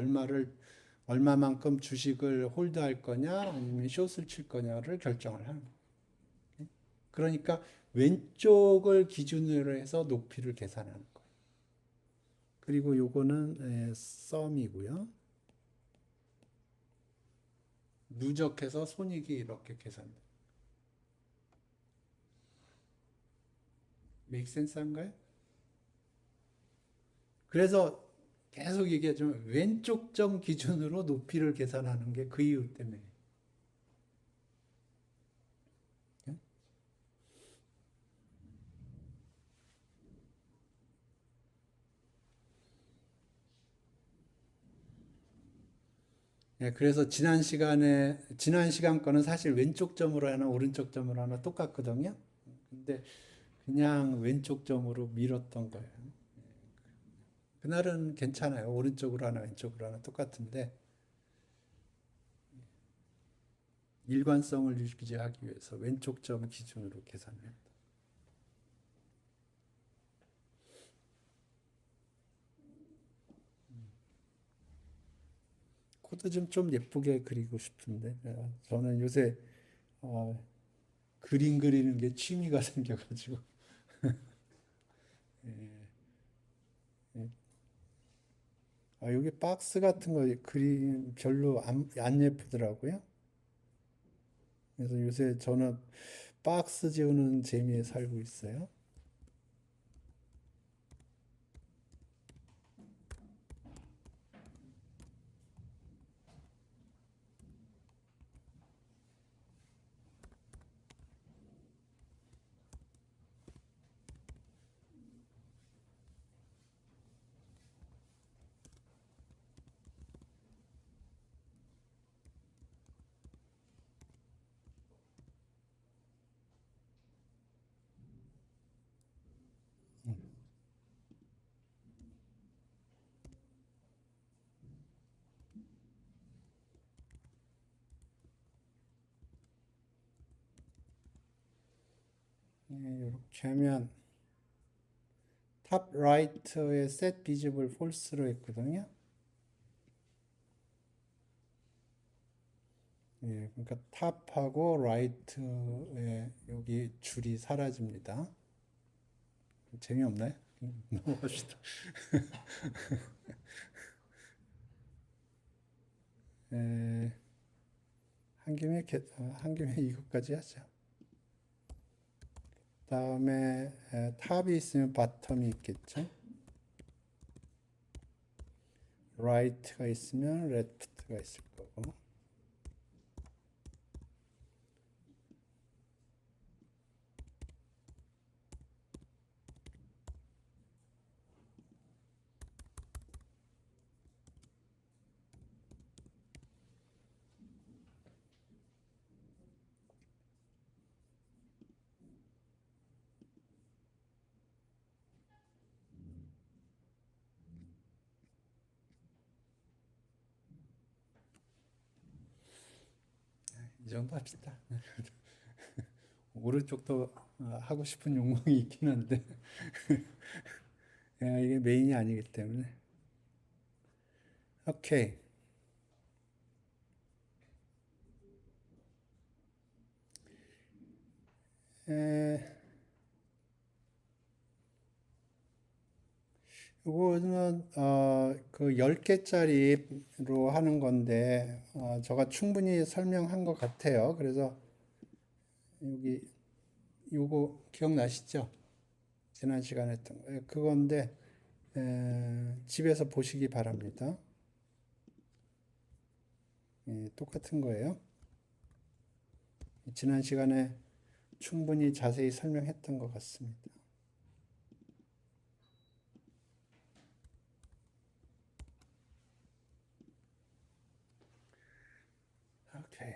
얼마만큼 주식을 홀드할 거냐 아니면 숏을 칠 거냐를 결정을 하는 거예요. 그러니까 왼쪽을 기준으로 해서 높이를 계산하는 거예요. 그리고 요거는 썸이고요. 누적해서 손익이 이렇게 계산돼요. 메이크 센스한가요? 그래서 계속 얘기하지만 왼쪽 점 기준으로 높이를 계산하는 게 그 이유 때문에. 그래서 지난 시간 거는 사실 왼쪽 점으로 하나 오른쪽 점으로 하나 똑같거든요. 근데 그냥 왼쪽 점으로 밀었던 거예요. 그날은 괜찮아요. 오른쪽으로 하나 왼쪽으로 하나 똑같은데 일관성을 유지하기 위해서 왼쪽 점 기준으로 계산해요. 코드 좀 예쁘게 그리고 싶은데 저는 요새 어, 그림 그리는 게 취미가 생겨가지고 여기 박스 같은 거 그림 별로 안 예쁘더라고요. 그래서 요새 저는 박스 지우는 재미에 살고 있어요. 이렇게 하면 탑 라이트에 set visible false로 했거든요. 그러니까 탑하고 라이트에 여기 줄이 사라집니다. 재미없나요? 넘어갑시다. 에, 한 김에 이것까지 하죠. 다음에 탑이 있으면 바텀이 있겠죠. 라이트가 있으면 레프트가 있을 거고. 이 정도 합시다. 오른쪽도 하고 싶은 욕망이 있긴 한데 이게 메인이 아니기 때문에. 오케이. 이거는 그 10개짜리로 하는 건데 제가 충분히 설명한 것 같아요. 그래서 여기 요거 기억나시죠? 지난 시간에 했던 거. 그건데 집에서 보시기 바랍니다. 똑같은 거예요. 지난 시간에 충분히 자세히 설명했던 것 같습니다. 오케이.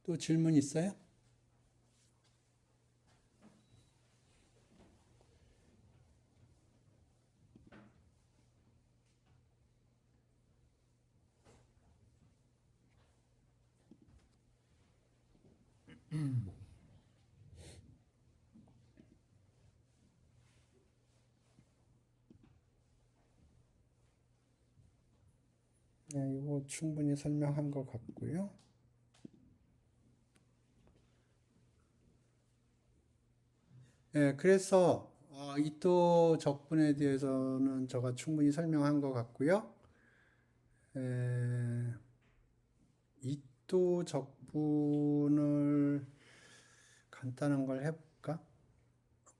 또 질문 있어요? 이거 충분히 설명한 것 같고요. 그래서 이또 적분에 대해서는 제가 충분히 설명한 것 같고요. 이또 적분을 간단한 걸 해볼까?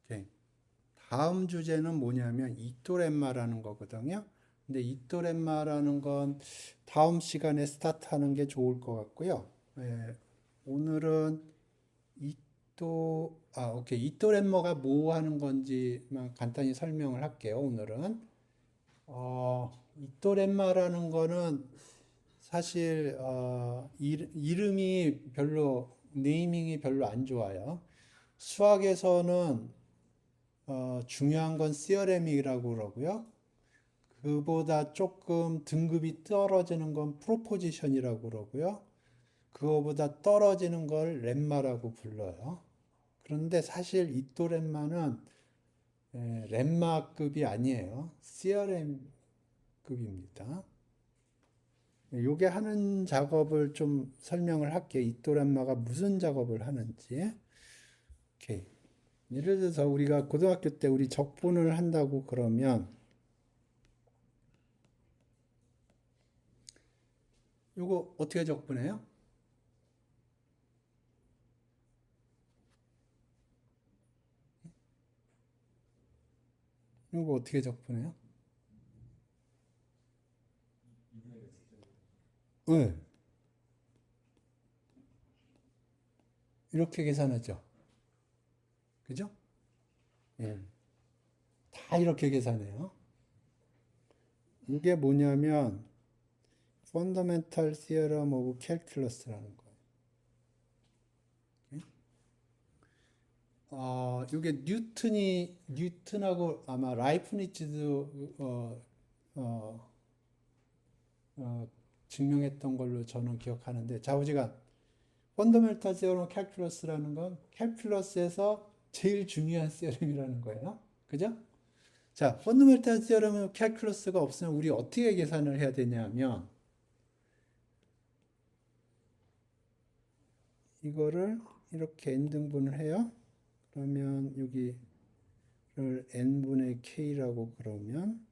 오케이. 다음 주제는 뭐냐면 이또렘마라는 거거든요. 근데 이또렘마라는 건 다음 시간에 스타트하는 게 좋을 것 같고요. 오늘은 오케이. 이또렘머가 뭐 하는 건지만 간단히 설명을 할게요. 오늘은 이또렘마라는 거는 사실 이름이 별로 네이밍이 별로 안 좋아요. 수학에서는 중요한 건 시어렘이라고 그러고요. 그보다 조금 등급이 떨어지는 건 프로포지션이라고 그러고요. 그거보다 떨어지는 걸 렘마라고 불러요. 그런데 사실 이또 렘마는 렘마급이 아니에요. 시어렘급입니다. 요게 하는 작업을 좀 설명을 할게요. 이 또란마가 무슨 작업을 하는지. 오케이. 예를 들어서 우리가 고등학교 때 우리 적분을 한다고 그러면 요거 어떻게 적분해요? 요거 어떻게 적분해요? 네. 이렇게 계산하죠. 그죠? 예. 다 이렇게 계산해요. 이게 뭐냐면 Fundamental Theorem of Calculus라는 거예요. 이게 뉴턴하고 아마 라이프니츠도 증명했던 걸로 저는 기억하는데 좌우지간 펀더멘탈 세어럼 캘큘러스라는 건 캘큘러스에서 제일 중요한 세어럼이라는 거예요. 그죠? 자, 펀더멘탈 세어럼 캘큘러스가 없으면 우리 어떻게 계산을 해야 되냐면 이거를 이렇게 n등분을 해요. 그러면 여기를 n분의 k라고 그러면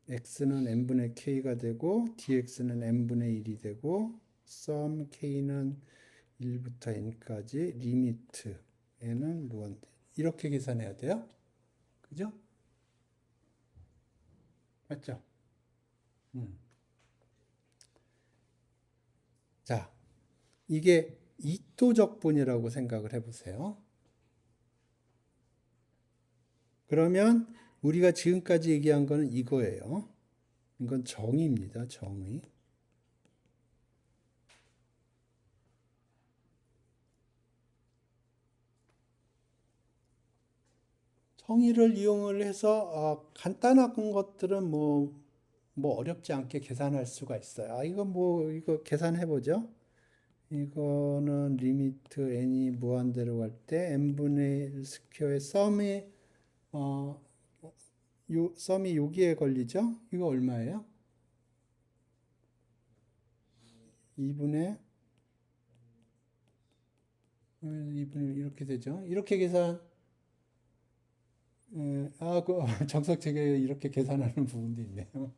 x는 n분의 k가 되고 dx는 n분의 1이 되고 sum k는 1부터 n까지 리미트 n은 무한대 이렇게 계산해야 돼요. 그죠? 맞죠? 자, 이게 이토적분이라고 생각을 해보세요. 그러면 우리가 지금까지 얘기한 거는 이거예요. 이건 정의입니다. 정의. 정의를 이용을 해서 간단한 것들은 뭐 어렵지 않게 계산할 수가 있어요. 이거 계산해 보죠. 이거는 리미트 n이 무한대로 갈 때 n분의 1 스퀘어의 어, 썸이 여기에 걸리죠? 이거 얼마예요? 2분의 2분의 이렇게 되죠. 이렇게 계산 정석책에 이렇게 계산하는 부분도 있네요.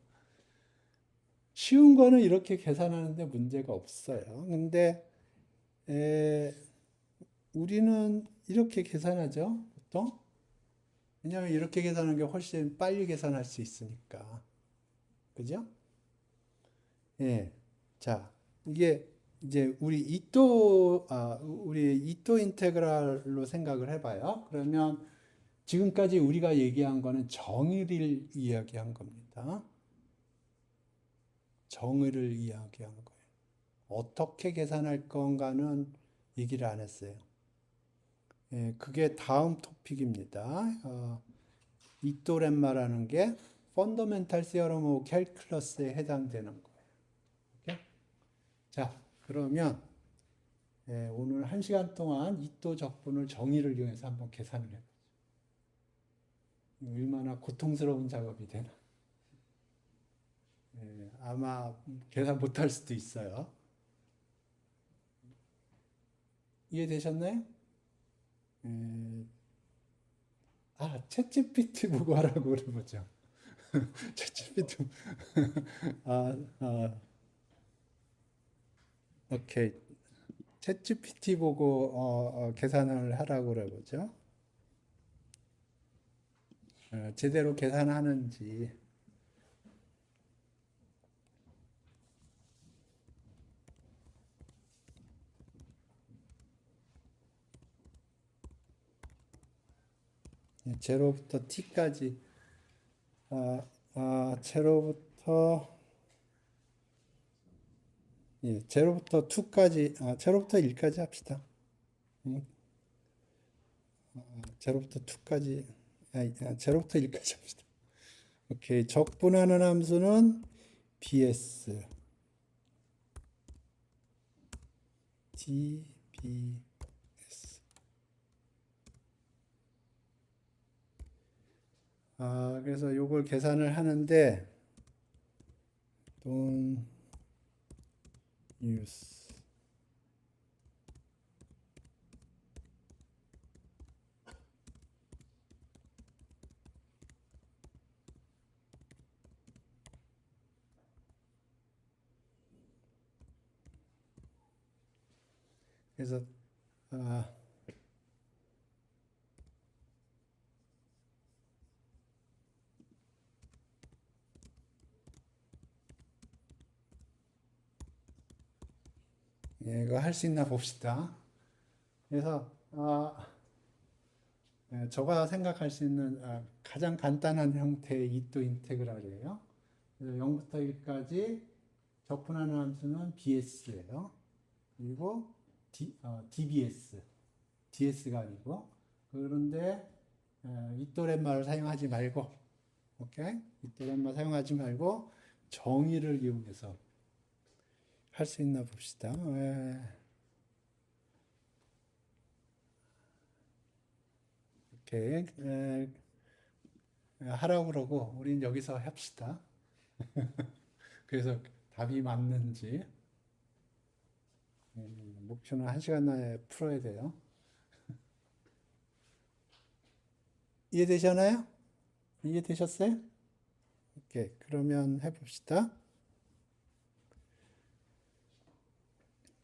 쉬운 거는 이렇게 계산하는데 문제가 없어요. 근데 우리는 이렇게 계산하죠, 보통. 왜냐하면 이렇게 계산하는 게 훨씬 빨리 계산할 수 있으니까. 그죠? 예. 자, 이게 이제 우리 이토 인테그랄로 생각을 해봐요. 그러면 지금까지 우리가 얘기한 거는 정의를 이야기한 겁니다. 정의를 이야기한 거예요. 어떻게 계산할 건가는 얘기를 안 했어요. 예, 그게 다음 토픽입니다. 이토렘마라는 게 펀더멘탈 시어럼 오브 캘큘러스에 해당되는 거예요. 오케이? 자, 그러면 오늘 1시간 동안 이토 적분을 정의를 이용해서 한번 계산을 해보죠. 얼마나 고통스러운 작업이 되나. 아마 계산 못할 수도 있어요. 이해되셨나요? 챗GPT 보고 하라고 그래보죠. 챗GPT. 아, 아, 오케이. 챗GPT 보고 계산을 하라고 그래보죠. 제대로 계산하는지. 제로부터 t까지. 제로부터 제로부터 2까지, 제로부터 1까지 합시다. 제로부터 2까지, 제로부터 1까지 합시다. 오케이. 적분하는 함수는 bs, dbs. 그래서 요걸 계산을 하는데, don't use. 그래서 아, 이거 할 수 있나 봅시다. 그래서 저가 생각할 수 있는 가장 간단한 형태의 이또 인테그랄이에요. 그래서 0부터 1까지 적분하는 함수는 bs예요. 그리고 dbs, ds가 아니고. 그런데 이또렛마를 사용하지 말고, 오케이? 이또렛마 사용하지 말고 정의를 이용해서 할 수 있나 봅시다. 오케이. 하라고 그러고 우린 여기서 합시다. 그래서 답이 맞는지 목표는 1시간 내에 풀어야 돼요. 이해되셨나요? 이해되셨어요? 오케이. 그러면 해봅시다.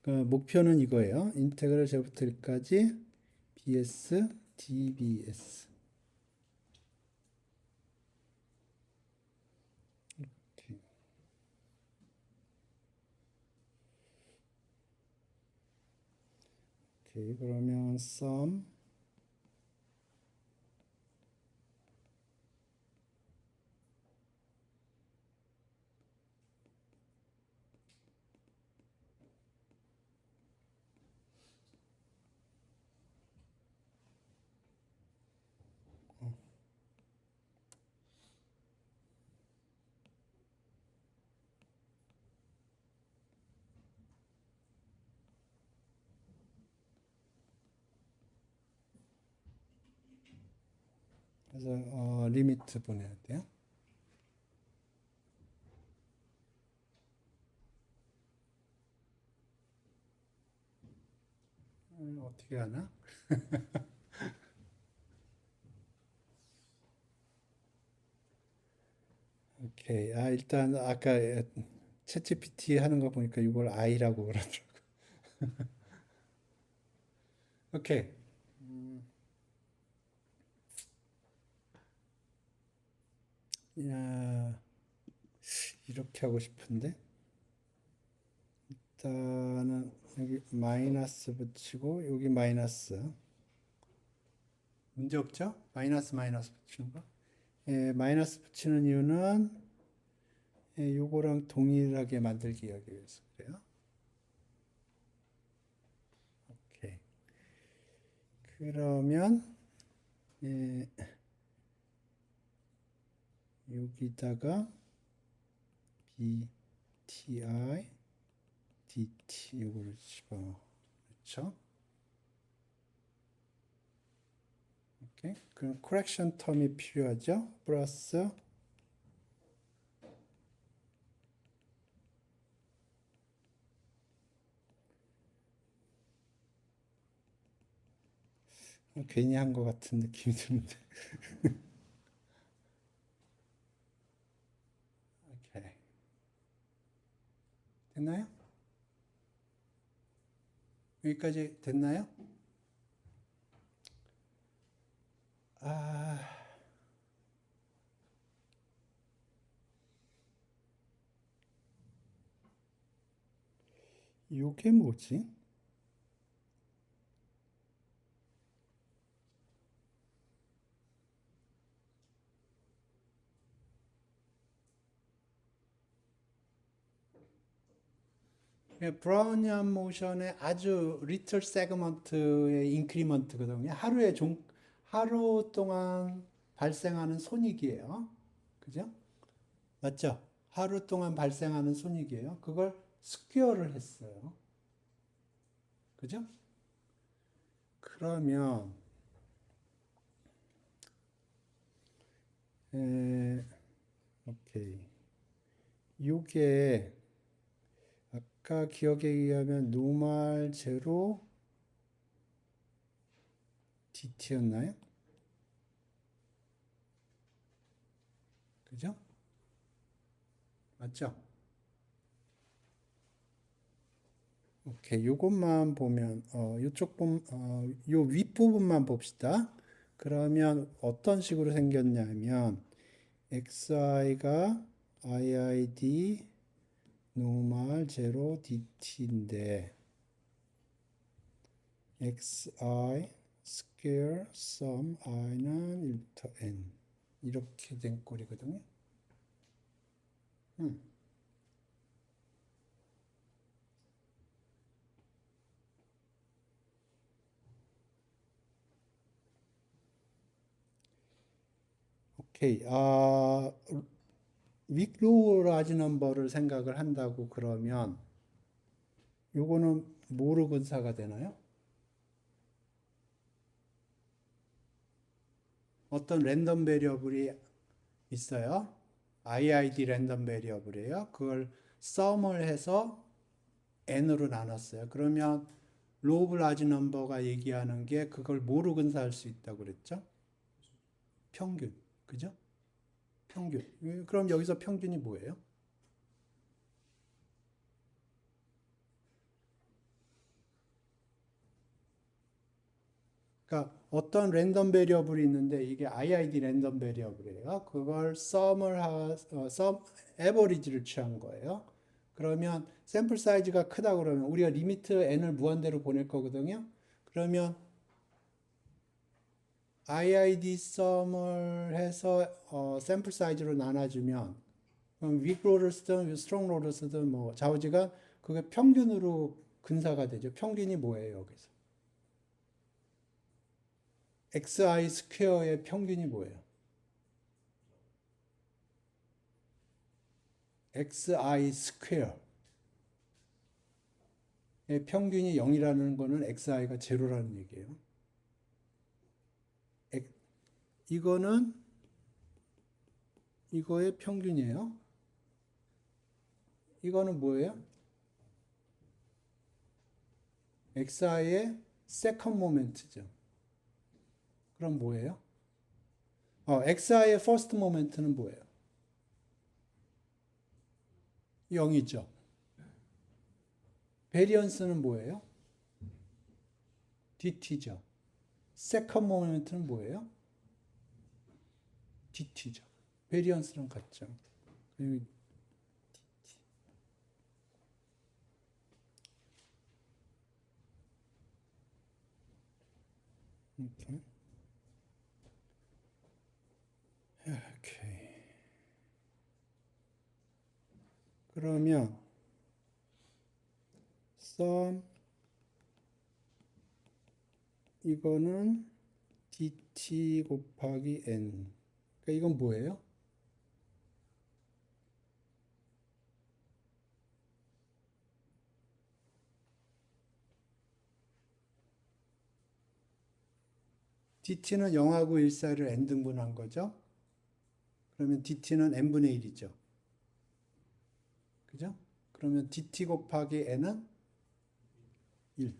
그 목표는 이거예요. 인테그럴 제부터 1까지 bs, dbs. 오케이. 그러면 sum 그래서 리미트 보내야 돼요. 어떻게 하나? 오케이. 일단 아까 챗GPT 하는 거 보니까 이걸 I라고 그러더라고. 오케이. 야, 이렇게 하고 싶은데 일단은 여기 마이너스 붙이고 여기 마이너스. 문제 없죠? 마이너스 붙이는 거. 마이너스 붙이는 이유는 요거랑 동일하게 만들기 하기 위해서 그래요. 오케이. 그러면 여기다가 bti dt 요거를 집어넣죠. 오케이. 그럼 correction 텀이 필요하죠. 플러스 괜히 한 것 같은 느낌이 드는데. 오케이. 됐나요? 여기까지 됐나요? 요게 뭐지? 브라우니안 모션의 아주 리틀 세그먼트의 인크리먼트거든요. 하루 동안 발생하는 손익이에요. 그죠? 맞죠? 하루 동안 발생하는 손익이에요. 그걸 스퀘어를 했어요. 그죠? 그러면 오케이. 요게 아까 기억에 의하면 노멀 제로 dt였나요? 그죠? 맞죠? 오케이, 요것만 보면 요 윗부분만 봅시다. 그러면 어떤 식으로 생겼냐면 xi가 iid 노멀 제로 dt인데 xi 스퀘어 sum i는 1부터 n 이렇게 된 꼴이거든요. 음. 오케이. 윗로우 라지 넘버를 생각을 한다고 그러면 요거는 뭐로 근사가 되나요? 어떤 랜덤 베리어블이 있어요. IID 랜덤 베리어블이에요. 그걸 썸을 해서 n으로 나눴어요. 그러면 로우 오브 라지 넘버가 얘기하는 게 그걸 뭐로 근사할 수 있다고 그랬죠? 평균. 그죠? 평균. 그럼 여기서 평균이 뭐예요? 그러니까 어떤 랜덤 베리어블이 있는데 이게 IID 랜덤 베리어블이에요. 그걸 썸 에버리지를 취한 거예요. 그러면 샘플 사이즈가 크다 그러면 우리가 리미트 n을 무한대로 보낼 거거든요. 그러면 IID 썸을 해서 샘플 사이즈로 나눠주면 그럼 윅로를 쓰든 스트롱로를 쓰든 뭐 좌우지간 그게 평균으로 근사가 되죠. 평균이 뭐예요, 여기서? xi 스퀘어의 평균이 뭐예요? xi 스퀘어의 평균이 0이라는 거는 xi가 제로라는 얘기예요. 이거는 이거의 평균이에요. 이거는 뭐예요? xi의 세컨 모멘트죠. 그럼 뭐예요? xi의 퍼스트 모멘트는 뭐예요? 0이죠. 베리언스는 뭐예요? dt죠. 세컨 모멘트는 뭐예요? dt죠. 베리언스랑 같죠. 이렇게. 오케이. 그러면 sum 이거는 dt 곱하기 n. 그러니까 이건 뭐예요? dt는 0하고 1 사이를 n 등분한 거죠. 그러면 dt는 n분의 1이죠. 그죠? 그러면 dt 곱하기 n은 1.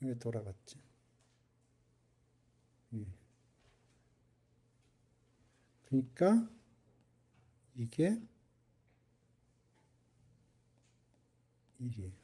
이게 돌아갔지. 그러니까 이게 1이에요.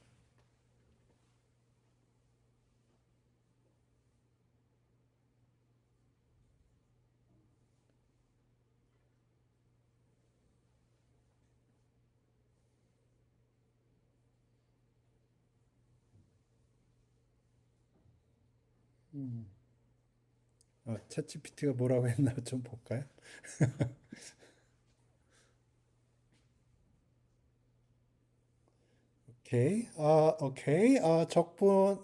챗GPT가 뭐라고 했나 좀 볼까요? 오케이. 오케이. 적분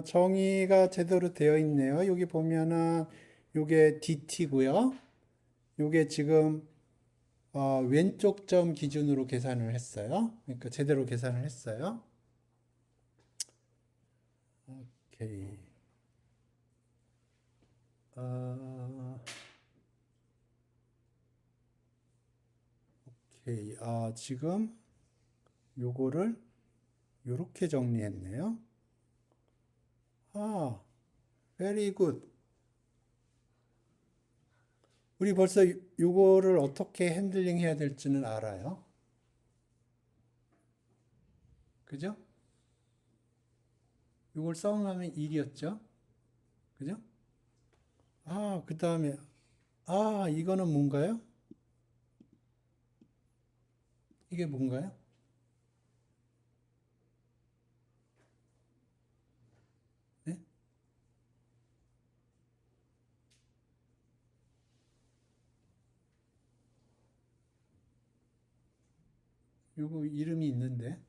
정의가 제대로 되어 있네요. 여기 보면은 요게 DT고요. 요게 지금 왼쪽 점 기준으로 계산을 했어요. 그러니까 제대로 계산을 했어요. 오케이. 아, 오케이. 지금 요거를 요렇게 정리했네요. 아, very good. 우리 벌써 요거를 어떻게 핸들링 해야 될지는 알아요. 그죠? 요걸 써놓으면 1이었죠? 그죠? 그 다음에, 이거는 뭔가요? 이게 뭔가요? 네? 요거 이름이 있는데.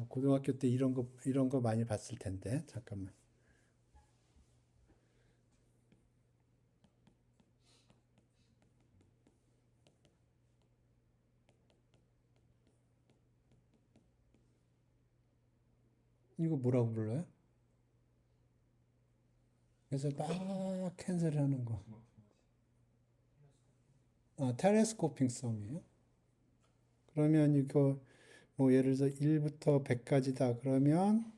고등학교 때 이런 거 많이 봤을 텐데. 잠깐만. 이거 뭐라고 불러요? 그래서 막 캔슬 하는 거. 텔레스코핑 썸이에요. 그러면 이거 뭐 예를 들어서 1부터 100까지다 그러면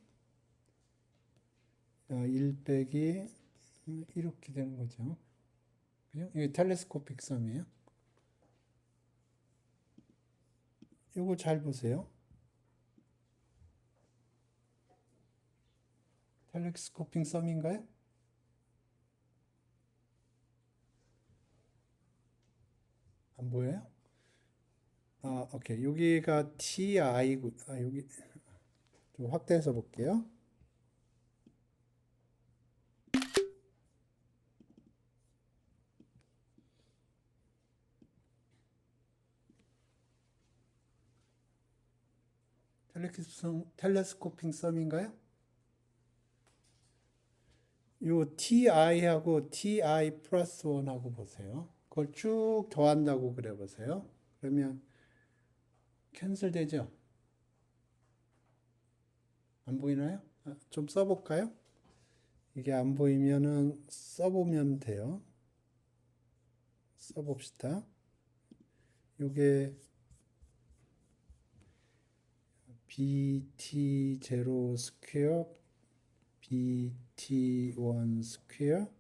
1 빼기 이렇게 되는 거죠. 그죠? 이게 텔레스코픽 썸이에요. 이거 잘 보세요. 텔레스코핑 썸인가요? 안 보여요? 오케이. 여기가 TI, 여기 좀 확대해서 볼게요. 텔레스코핑 썸인가요? 요 TI하고 TI 플러스 1하고 보세요. 그걸 쭉 더한다고 그래 보세요. 그러면 캔슬 되죠? 안 보이나요? 좀 써볼까요? 이게 안 보이면은 써보면 돼요. 써봅시다. 요게 BT0 스퀘어, BT1 스퀘어,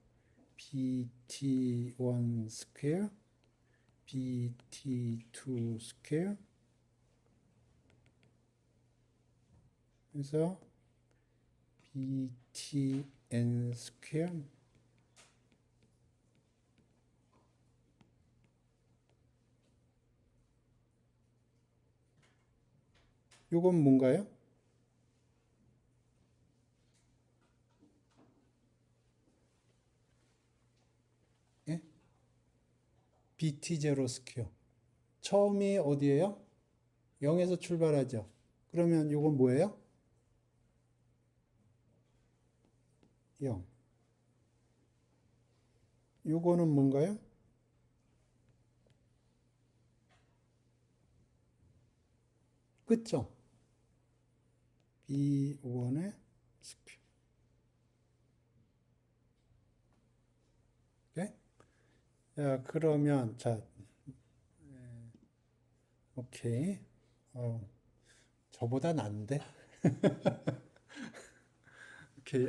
BT1 스퀘어, BT2 스퀘어. 그래서 BTN 스퀘어. 요건 뭔가요? 예? BT0 스퀘어. 처음이 어디예요? 0에서 출발하죠. 그러면 요건 뭐예요? 0. 요거는 뭔가요? 끝죠? B1의 스퀘어. 오케이? 자, 그러면, 자, 오케이. 저보다 난데? 오케이.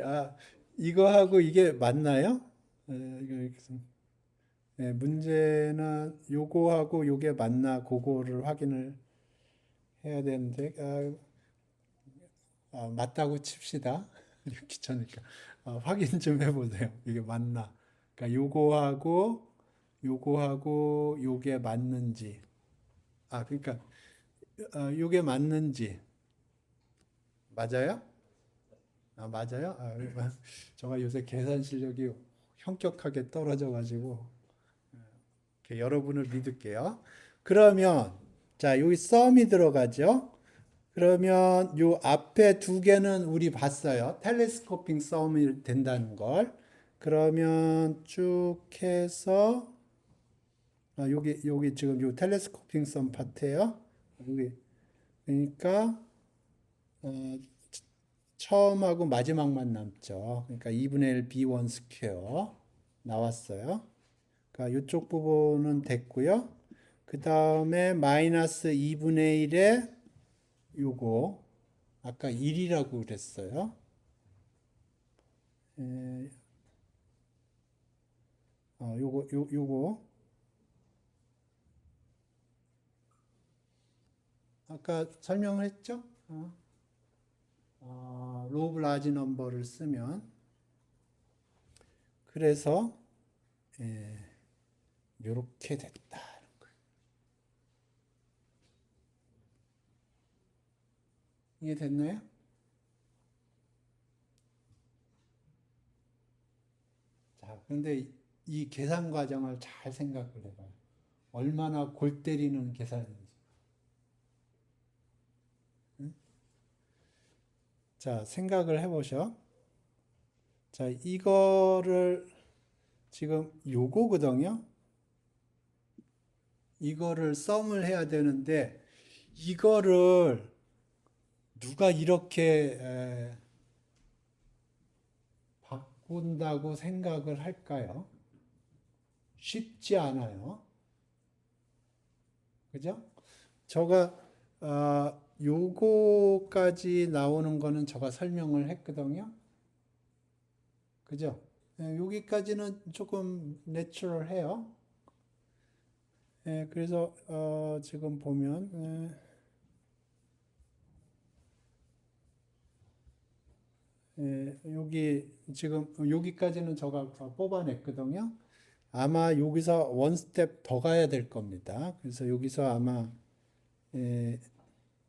이거하고 이게 맞나요? 이거 이렇게 문제는 요거하고 요게 맞나, 그거를 확인을 해야 되는데, 맞다고 칩시다. 귀찮으니까. 확인 좀 해보세요. 이게 맞나. 그러니까 요거하고 요게 맞는지. 그러니까 요게 맞는지. 맞아요? 맞아요? 제가 요새 계산 실력이 현격하게 떨어져가지고 이렇게 여러분을 믿을게요. 그러면 자 여기 썸이 들어가죠. 그러면 요 앞에 두 개는 우리 봤어요. 텔레스코핑 썸이 된다는 걸. 그러면 쭉 해서 여기 지금 요 텔레스코핑 썸 파트예요. 여기 그러니까 어, 처음하고 마지막만 남죠. 그러니까 2분의 1 B1 스퀘어 나왔어요. 그러니까 이쪽 부분은 됐고요. 그 다음에 마이너스 2분의 1에 요거 아까 1이라고 그랬어요. 에, 요거 아까 설명을 했죠? 로브 라지 넘버를 쓰면 그래서 이렇게 됐다. 이게 됐나요? 자, 그런데 이 계산 과정을 잘 생각을 해봐요. 얼마나 골 때리는 계산인지. 응? 자, 생각을 해보셔. 자, 이거를 지금 요거거든요. 이거를 썸을 해야 되는데 이거를 누가 이렇게 바꾼다고 생각을 할까요? 쉽지 않아요. 그죠? 저가 요거까지 나오는 거는 제가 설명을 했거든요. 그죠? 여기까지는 조금 내추럴해요. 그래서 지금 보면 여기 지금 여기까지는 제가 뽑아냈거든요. 아마 여기서 원 스텝 더 가야 될 겁니다. 그래서 여기서 아마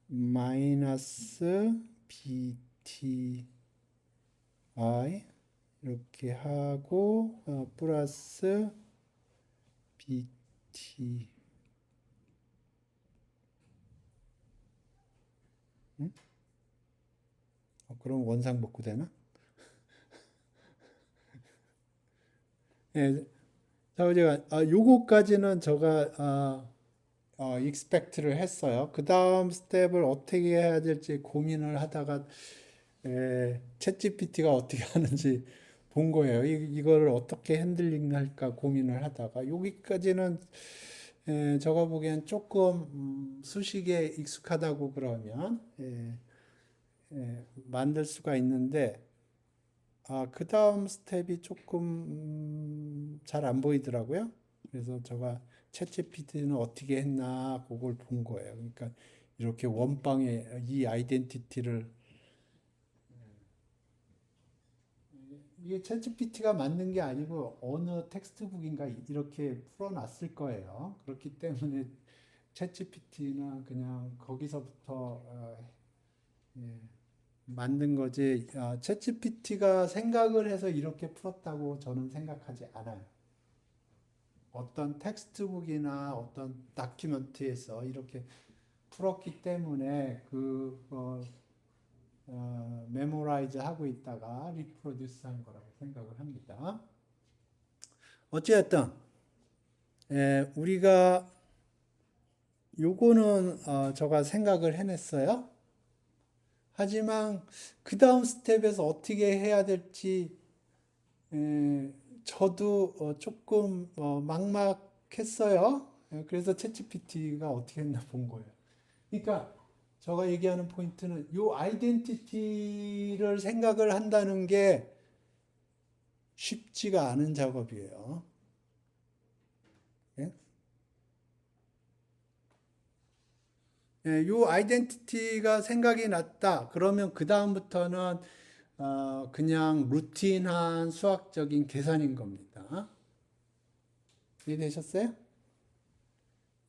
마이너스 bti 이렇게 하고 플러스 bt 응? 그럼 원상복구 되나? 예, 자, 제가 요거까지는 제가 익스펙트를 했어요. 그 다음 스텝을 어떻게 해야 될지 고민을 하다가 챗GPT가 어떻게 하는지 본 거예요. 이거를 어떻게 핸들링 할까 고민을 하다가 여기까지는 제가 보기엔 조금 수식에 익숙하다고 그러면 만들 수가 있는데 그 다음 스텝이 조금 잘 안 보이더라고요. 그래서 제가 챗GPT는 어떻게 했나 그걸 본 거예요. 그러니까 이렇게 원방에 이 아이덴티티를 이게 챗GPT가 만든 게 아니고 어느 텍스트북인가 이렇게 풀어놨을 거예요. 그렇기 때문에 챗GPT는 그냥 거기서부터 예, 만든 거지. 챗GPT가 생각을 해서 이렇게 풀었다고 저는 생각하지 않아요. 어떤 텍스트북이나 어떤 다큐멘트에서 이렇게 풀었기 때문에 메모라이즈 하고 있다가 리프로듀스 한 거라고 생각을 합니다. 어찌됐든 우리가 요거는 제가 생각을 해냈어요. 하지만 그 다음 스텝에서 어떻게 해야 될지 저도 조금 막막했어요. 그래서 챗GPT가 어떻게 했나 본 거예요. 그러니까 제가 얘기하는 포인트는 요 아이덴티티를 생각을 한다는 게 쉽지가 않은 작업이에요. 예? 요 아이덴티티가 생각이 났다. 그러면 그 다음부터는 그냥 루틴한 수학적인 계산인 겁니다. 이해되셨어요?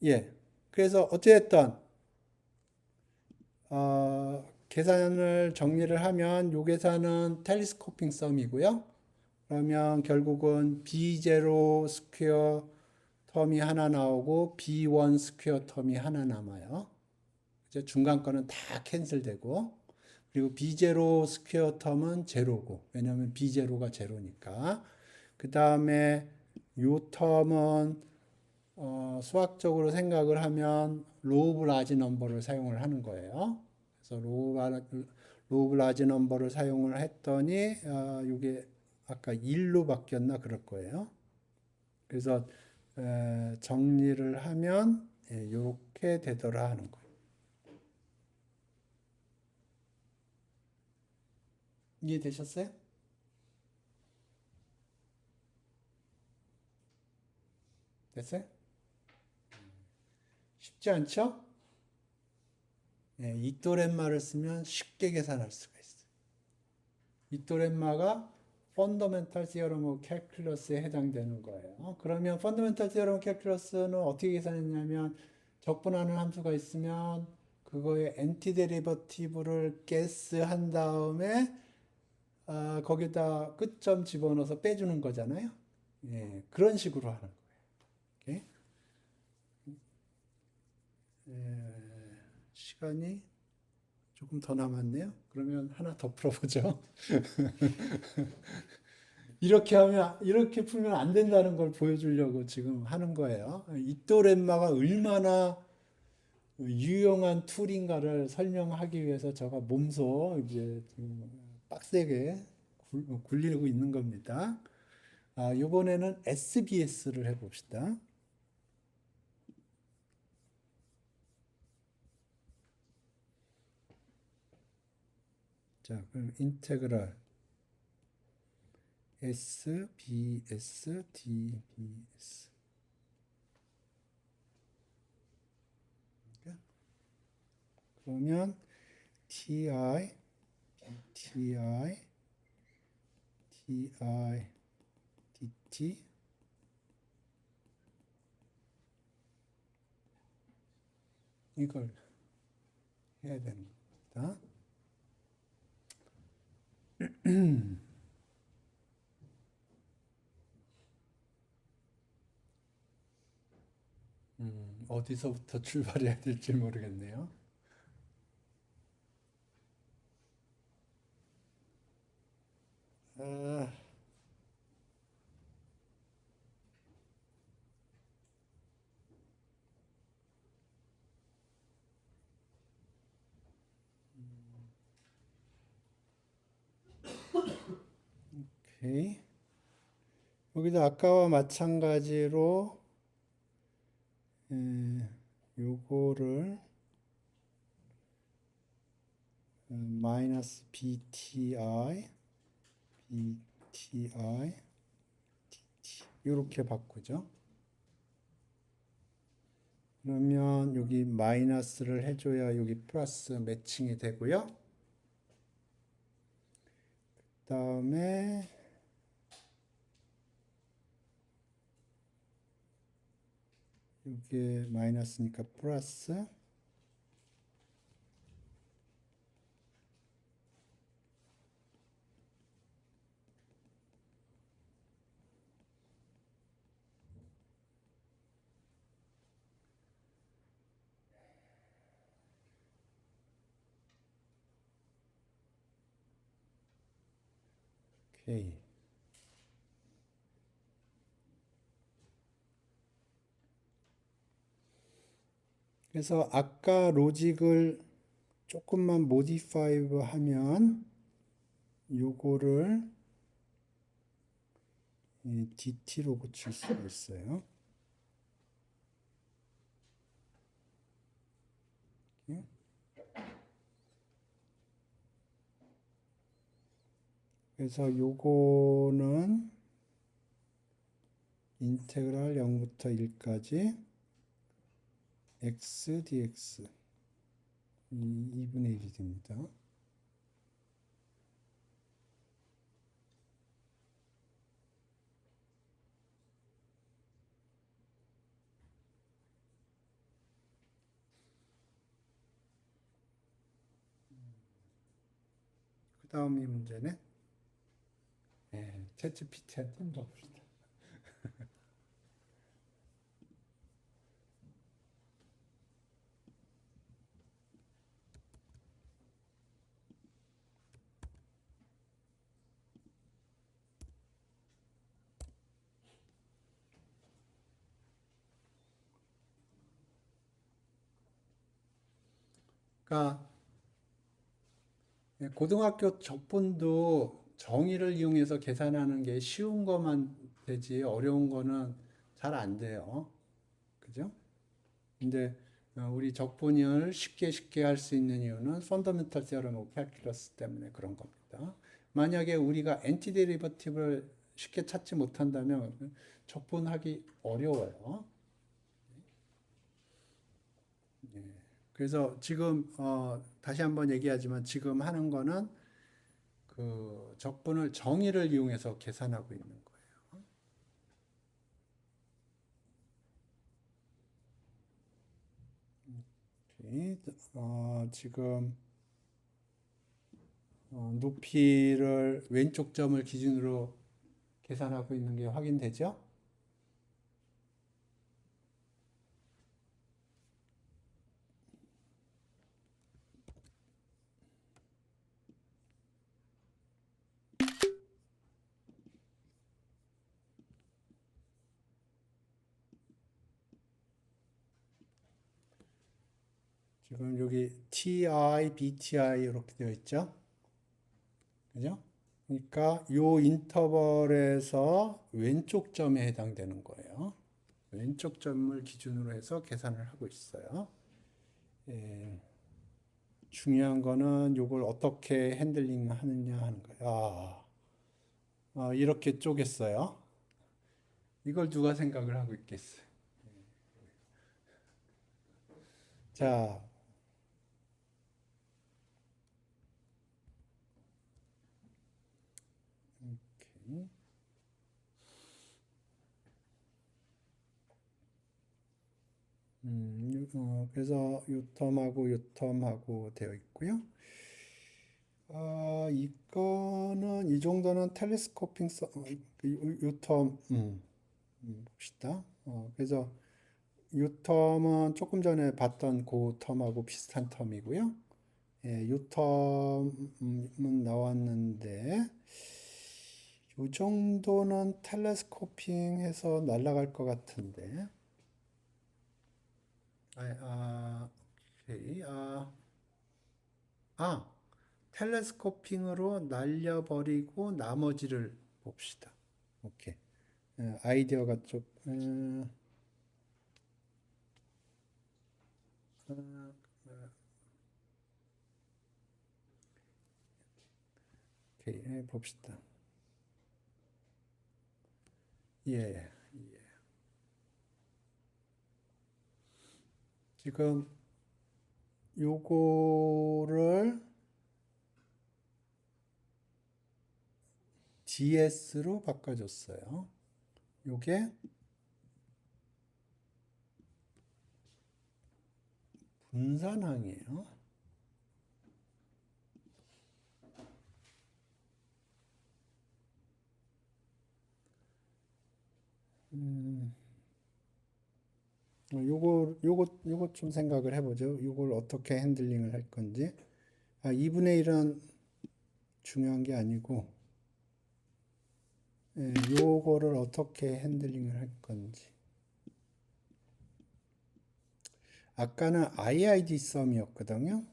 예. 그래서 어쨌든 계산을 정리를 하면 요 계산은 텔레스코핑 썸이고요. 그러면 결국은 B0 스퀘어 텀이 하나 나오고 B1 스퀘어 텀이 하나 남아요. 이제 중간 거는 다 캔슬되고 그리고 B0 스퀘어 텀은 제로고 왜냐하면 B0가 제로니까 그 다음에 요 텀은 수학적으로 생각을 하면 로우 오브 라지 넘버를 사용을 하는 거예요. 그래서 로우 라지 넘버를 사용을 했더니 이게 아까 1로 바뀌었나 그럴 거예요. 그래서 정리를 하면 이렇게 되더라 하는 거예요. 이해되셨어요? 됐어요? 쉽지 않죠? 이토렘마를 쓰면 쉽게 계산할 수가 있어요. 이토렘마가 펀더멘탈 시어럼 오브 캘큘러스에 해당되는 거예요. 그러면 펀더멘탈 시어럼 오브 캘큘러스는 어떻게 계산했냐면 적분하는 함수가 있으면 그거의 엔티데리버티브를 게스한 다음에 거기다 끝점 집어넣어서 빼주는 거잖아요. 그런 식으로 하는 거예요. 오케이? 시간이 조금 더 남았네요. 그러면 하나 더 풀어보죠. 이렇게 풀면 안 된다는 걸 보여주려고 지금 하는 거예요. 이토렘마가 얼마나 유용한 툴인가를 설명하기 위해서 제가 몸소 이제 좀 빡세게 굴리고 있는 겁니다. 이번에는 SBS를 해봅시다. 자, 그럼 인테그랄 SBS, DBS. 그러면 TI, DT 이걸 해야 됩니다. 어디서부터 출발해야 될지 모르겠네요. 아, 오케이. 여기도 아까와 마찬가지로 요거를 마이너스 BTI, DT 이렇게 바꾸죠. 그러면 여기 마이너스를 해줘야 여기 플러스 매칭이 되고요. 그 다음에 이게 마이너스니까 플러스 오케이. 그래서 아까 로직을 조금만 모디파이브 하면 요거를 DT로 고칠 수가 있어요. 그래서 요거는 인테그랄 0부터 1까지 x dx 2분의 1이 됩니다. 그 다음이 문제네. 챗GPT한테 물어봅시다. 그러니까 예, 고등학교 적분도 정의를 이용해서 계산하는 게 쉬운 것만 되지 어려운 거는 잘 안 돼요. 그죠? 근데 우리 적분을 쉽게 할 수 있는 이유는 펀더멘털 시어럼 오브 캘큘러스 때문에 그런 겁니다. 만약에 우리가 엔티데리버티브를 쉽게 찾지 못한다면 적분하기 어려워요. 그래서 지금 다시 한번 얘기하지만 지금 하는 거는 그 적분을 정의를 이용해서 계산하고 있는 거예요. 오케이. 지금 높이를 왼쪽 점을 기준으로 계산하고 있는 게 확인되죠? 지금 여기 TI, BTI 이렇게 되어 있죠? 그죠? 그러니까 요 인터벌에서 왼쪽 점에 해당되는 거예요. 왼쪽 점을 기준으로 해서 계산을 하고 있어요. 예, 중요한 거는 요걸 어떻게 핸들링 하느냐 하는 거예요. 이렇게 쪼갰어요. 이걸 누가 생각을 하고 있겠어요. 자, 오케이. 그래서 요 텀하고 요 텀하고 되어 있고요. 이거는 이 정도는 텔레스코핑 요 텀, 봅시다. 그래서 요 텀은 조금 전에 봤던 그 텀하고 비슷한 텀이고요. 예, 요 텀은 나왔는데 요 정도는 텔레스코핑해서 날아갈 것 같은데. 오케이. 아, 텔레스코핑으로 날려버리고 나머지를 봅시다. 오케이. 아이디어가 좀, 어, 오케이. 봅시다. 예. 지금 요거를 DS로 바꿔줬어요. 요게 분산항이에요. 요거 좀 생각을 해보죠. 요걸 어떻게 핸들링을 할 건지. 2분의 1은 중요한 게 아니고, 예, 요거를 어떻게 핸들링을 할 건지. 아까는 IID 썸이었거든요.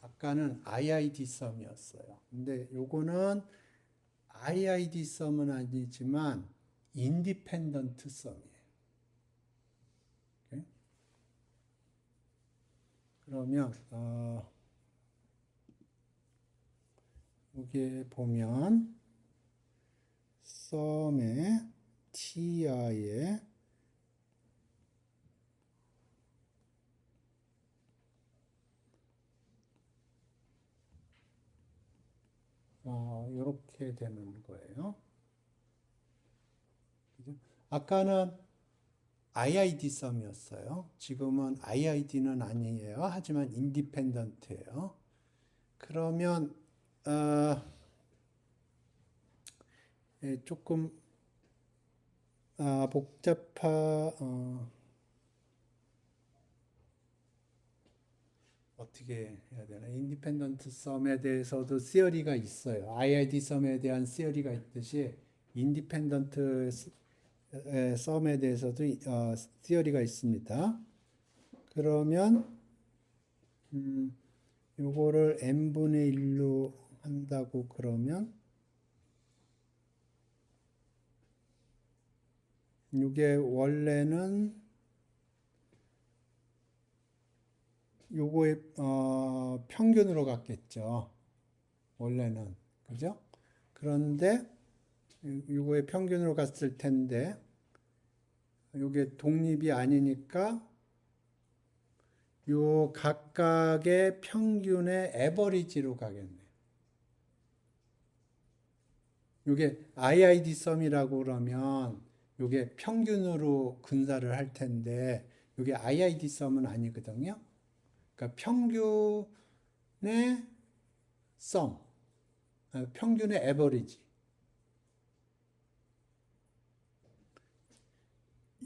아까는 IID 썸이었어요. 근데 요거는 IID 썸은 아니지만 인디펜던트 썸이에요. 오케이? 그러면 여기에 보면 썸의 TI에 이렇게 되는 거예요. 그죠? 아까는 IID 썸이었어요. 지금은 IID는 아니에요. 하지만 인디펜던트예요. 그러면 조금 어떻게 해야 되나? 인디펜던트 썸에 대해서도 시어리가 있어요. IID 썸에 대한 시어리가 있듯이 인디펜던트 썸에 대해서도 티어리가 있습니다. 그러면 요거를 n분의 1로 한다고 그러면 이게 원래는 요거의 평균으로 갔겠죠. 원래는. 그죠? 그런데 요거의 평균으로 갔을 텐데 요게 독립이 아니니까 요 각각의 평균의 에버리지로 가겠네요. 요게 IID 썸이라고 그러면 요게 평균으로 근사를 할 텐데 요게 IID 썸은 아니거든요. 그러니까 평균의 썸, 평균의 에버리지.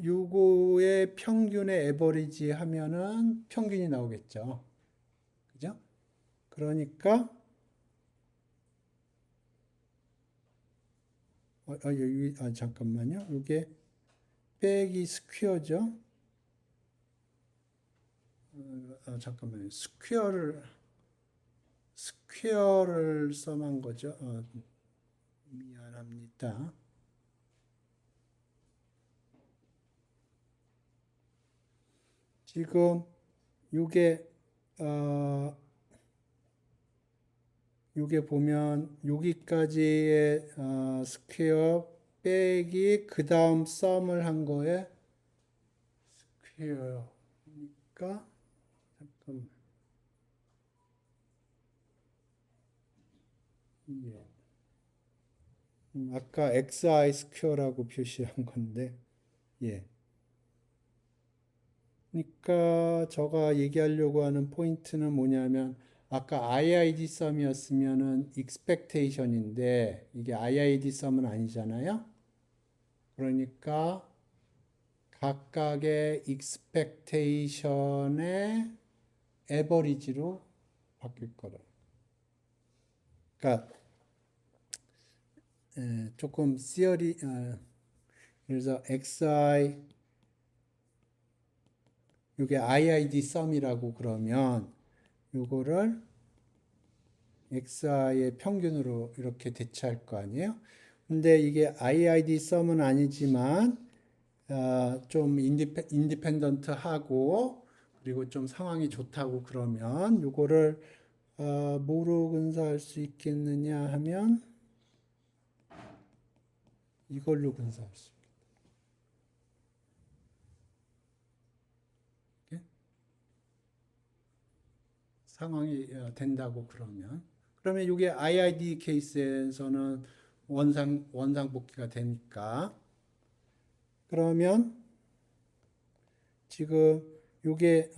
요거의 평균의 에버리지 하면은 평균이 나오겠죠. 그죠? 그러니까 여기 잠깐만요. 요게 빼기 스퀘어죠. 잠깐만요. 스퀘어를 써만 거죠. 미안합니다. 지금 요게 요게 보면 여기까지의 스퀘어 빼기 그 다음 썸을 한 거에 스퀘어니까 잠깐 예. 아까 xi 스퀘어라고 표시한 건데 예. 그러니까 제가 얘기하려고 하는 포인트는 뭐냐면 아까 IID 썸이었으면은 expectation인데 이게 IID 썸은 아니잖아요. 그러니까 각각의 expectation의 average로 바뀔 거다. 그러니까 조금 theory 그래서 xi 이게 IID 썸이라고 그러면 요거를 xi의 평균으로 이렇게 대체할 거 아니에요? 근데 이게 IID 썸은 아니지만 좀 인디펜던트하고 그리고 좀 상황이 좋다고 그러면 요거를 뭐로 근사할 수 있겠느냐 하면 이걸로 근사할 수 있게 상황이 된다고 그러면 이게 IID 케이스에서는 원상복귀가 되니까 그러면 지금 이게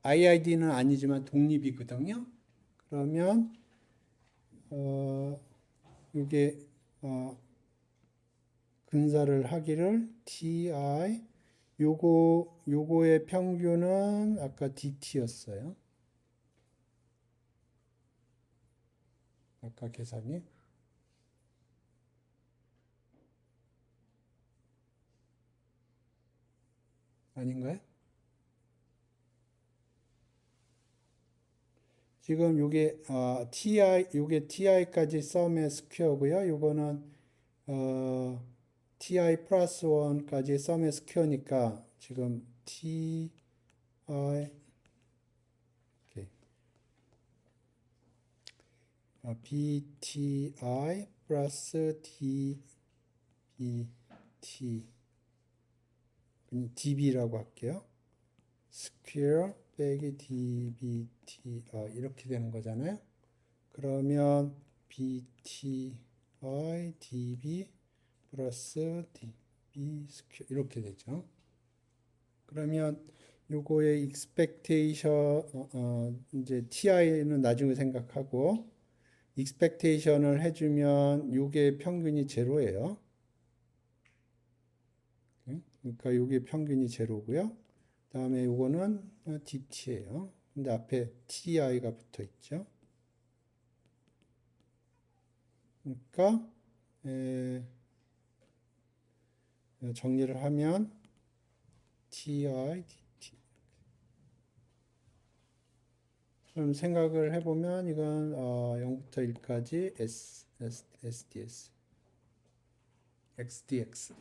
IID는 아니지만 독립이거든요. 그러면 이게 근사를 하기를 TI 요거의 평균은 아까 DT였어요. 아까 계산이 아닌가요? 지금 요게 요게 TI까지 썸의 스퀘어고요. 요거는 TI 플러스 1까지 썸의 스퀘어니까 지금 TI BTI 플러스 DB라고 할게요. 스퀘어 빼기 DBT 이렇게 되는 거잖아요. 그러면 BTI DB 플러스 DB 스퀘어 이렇게 되죠. 그러면 요거의 expectation 이제 TI는 나중에 생각하고 expectation을 해주면 요게 평균이 제로예요. 그러니까 요게 평균이 제로고요. 다음에 요거는 DT예요. 근데 앞에 TI가 붙어 있죠. 그러니까 정리를 하면 ti dt. 그럼 생각을 해보면 이건 0부터 1까지 sds xdx.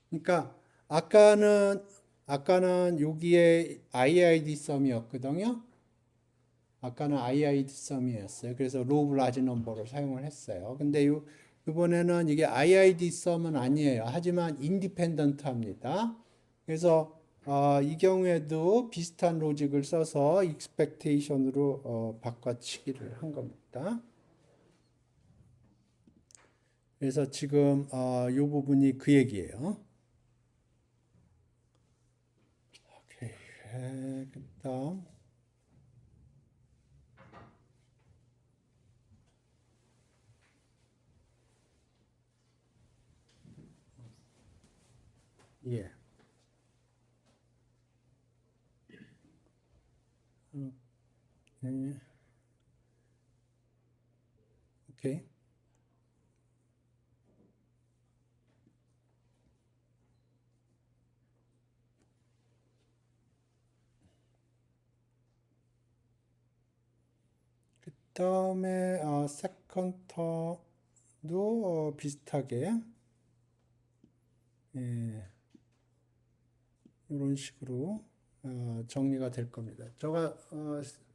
그러니까 아까는 여기에 IID 썸이었거든요. 아까는 IID 썸이었어요. 그래서 로우 라지 넘버를 사용을 했어요. 근데 이번에는 이게 IID 썸은 아니에요. 하지만 인디펜던트합니다. 그래서 이 경우에도 비슷한 로직을 써서 expectation으로 바꿔치기를 한 겁니다. 그래서 지금 이 부분이 그 얘기예요. 오케이. 그다음 예. 네. 오케이. 그다음에 세컨터도 비슷하게 이런 식으로 정리가 될 겁니다. 제가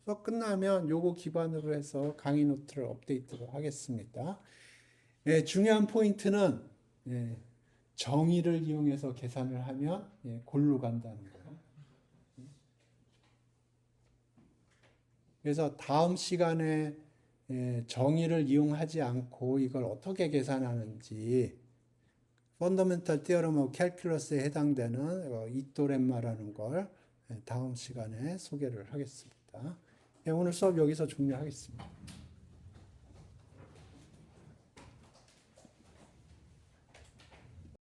수업 끝나면 요거 기반으로 해서 강의 노트를 업데이트를 하겠습니다. 중요한 포인트는 정의를 이용해서 계산을 하면 골로 간다는 거예요. 그래서 다음 시간에 정의를 이용하지 않고 이걸 어떻게 계산하는지 펀더멘탈 티어럼하고 캘큘러스에 해당되는 이토렘마라는 걸 다음 시간에 소개를 하겠습니다. 오늘 수업 여기서 종료하겠습니다.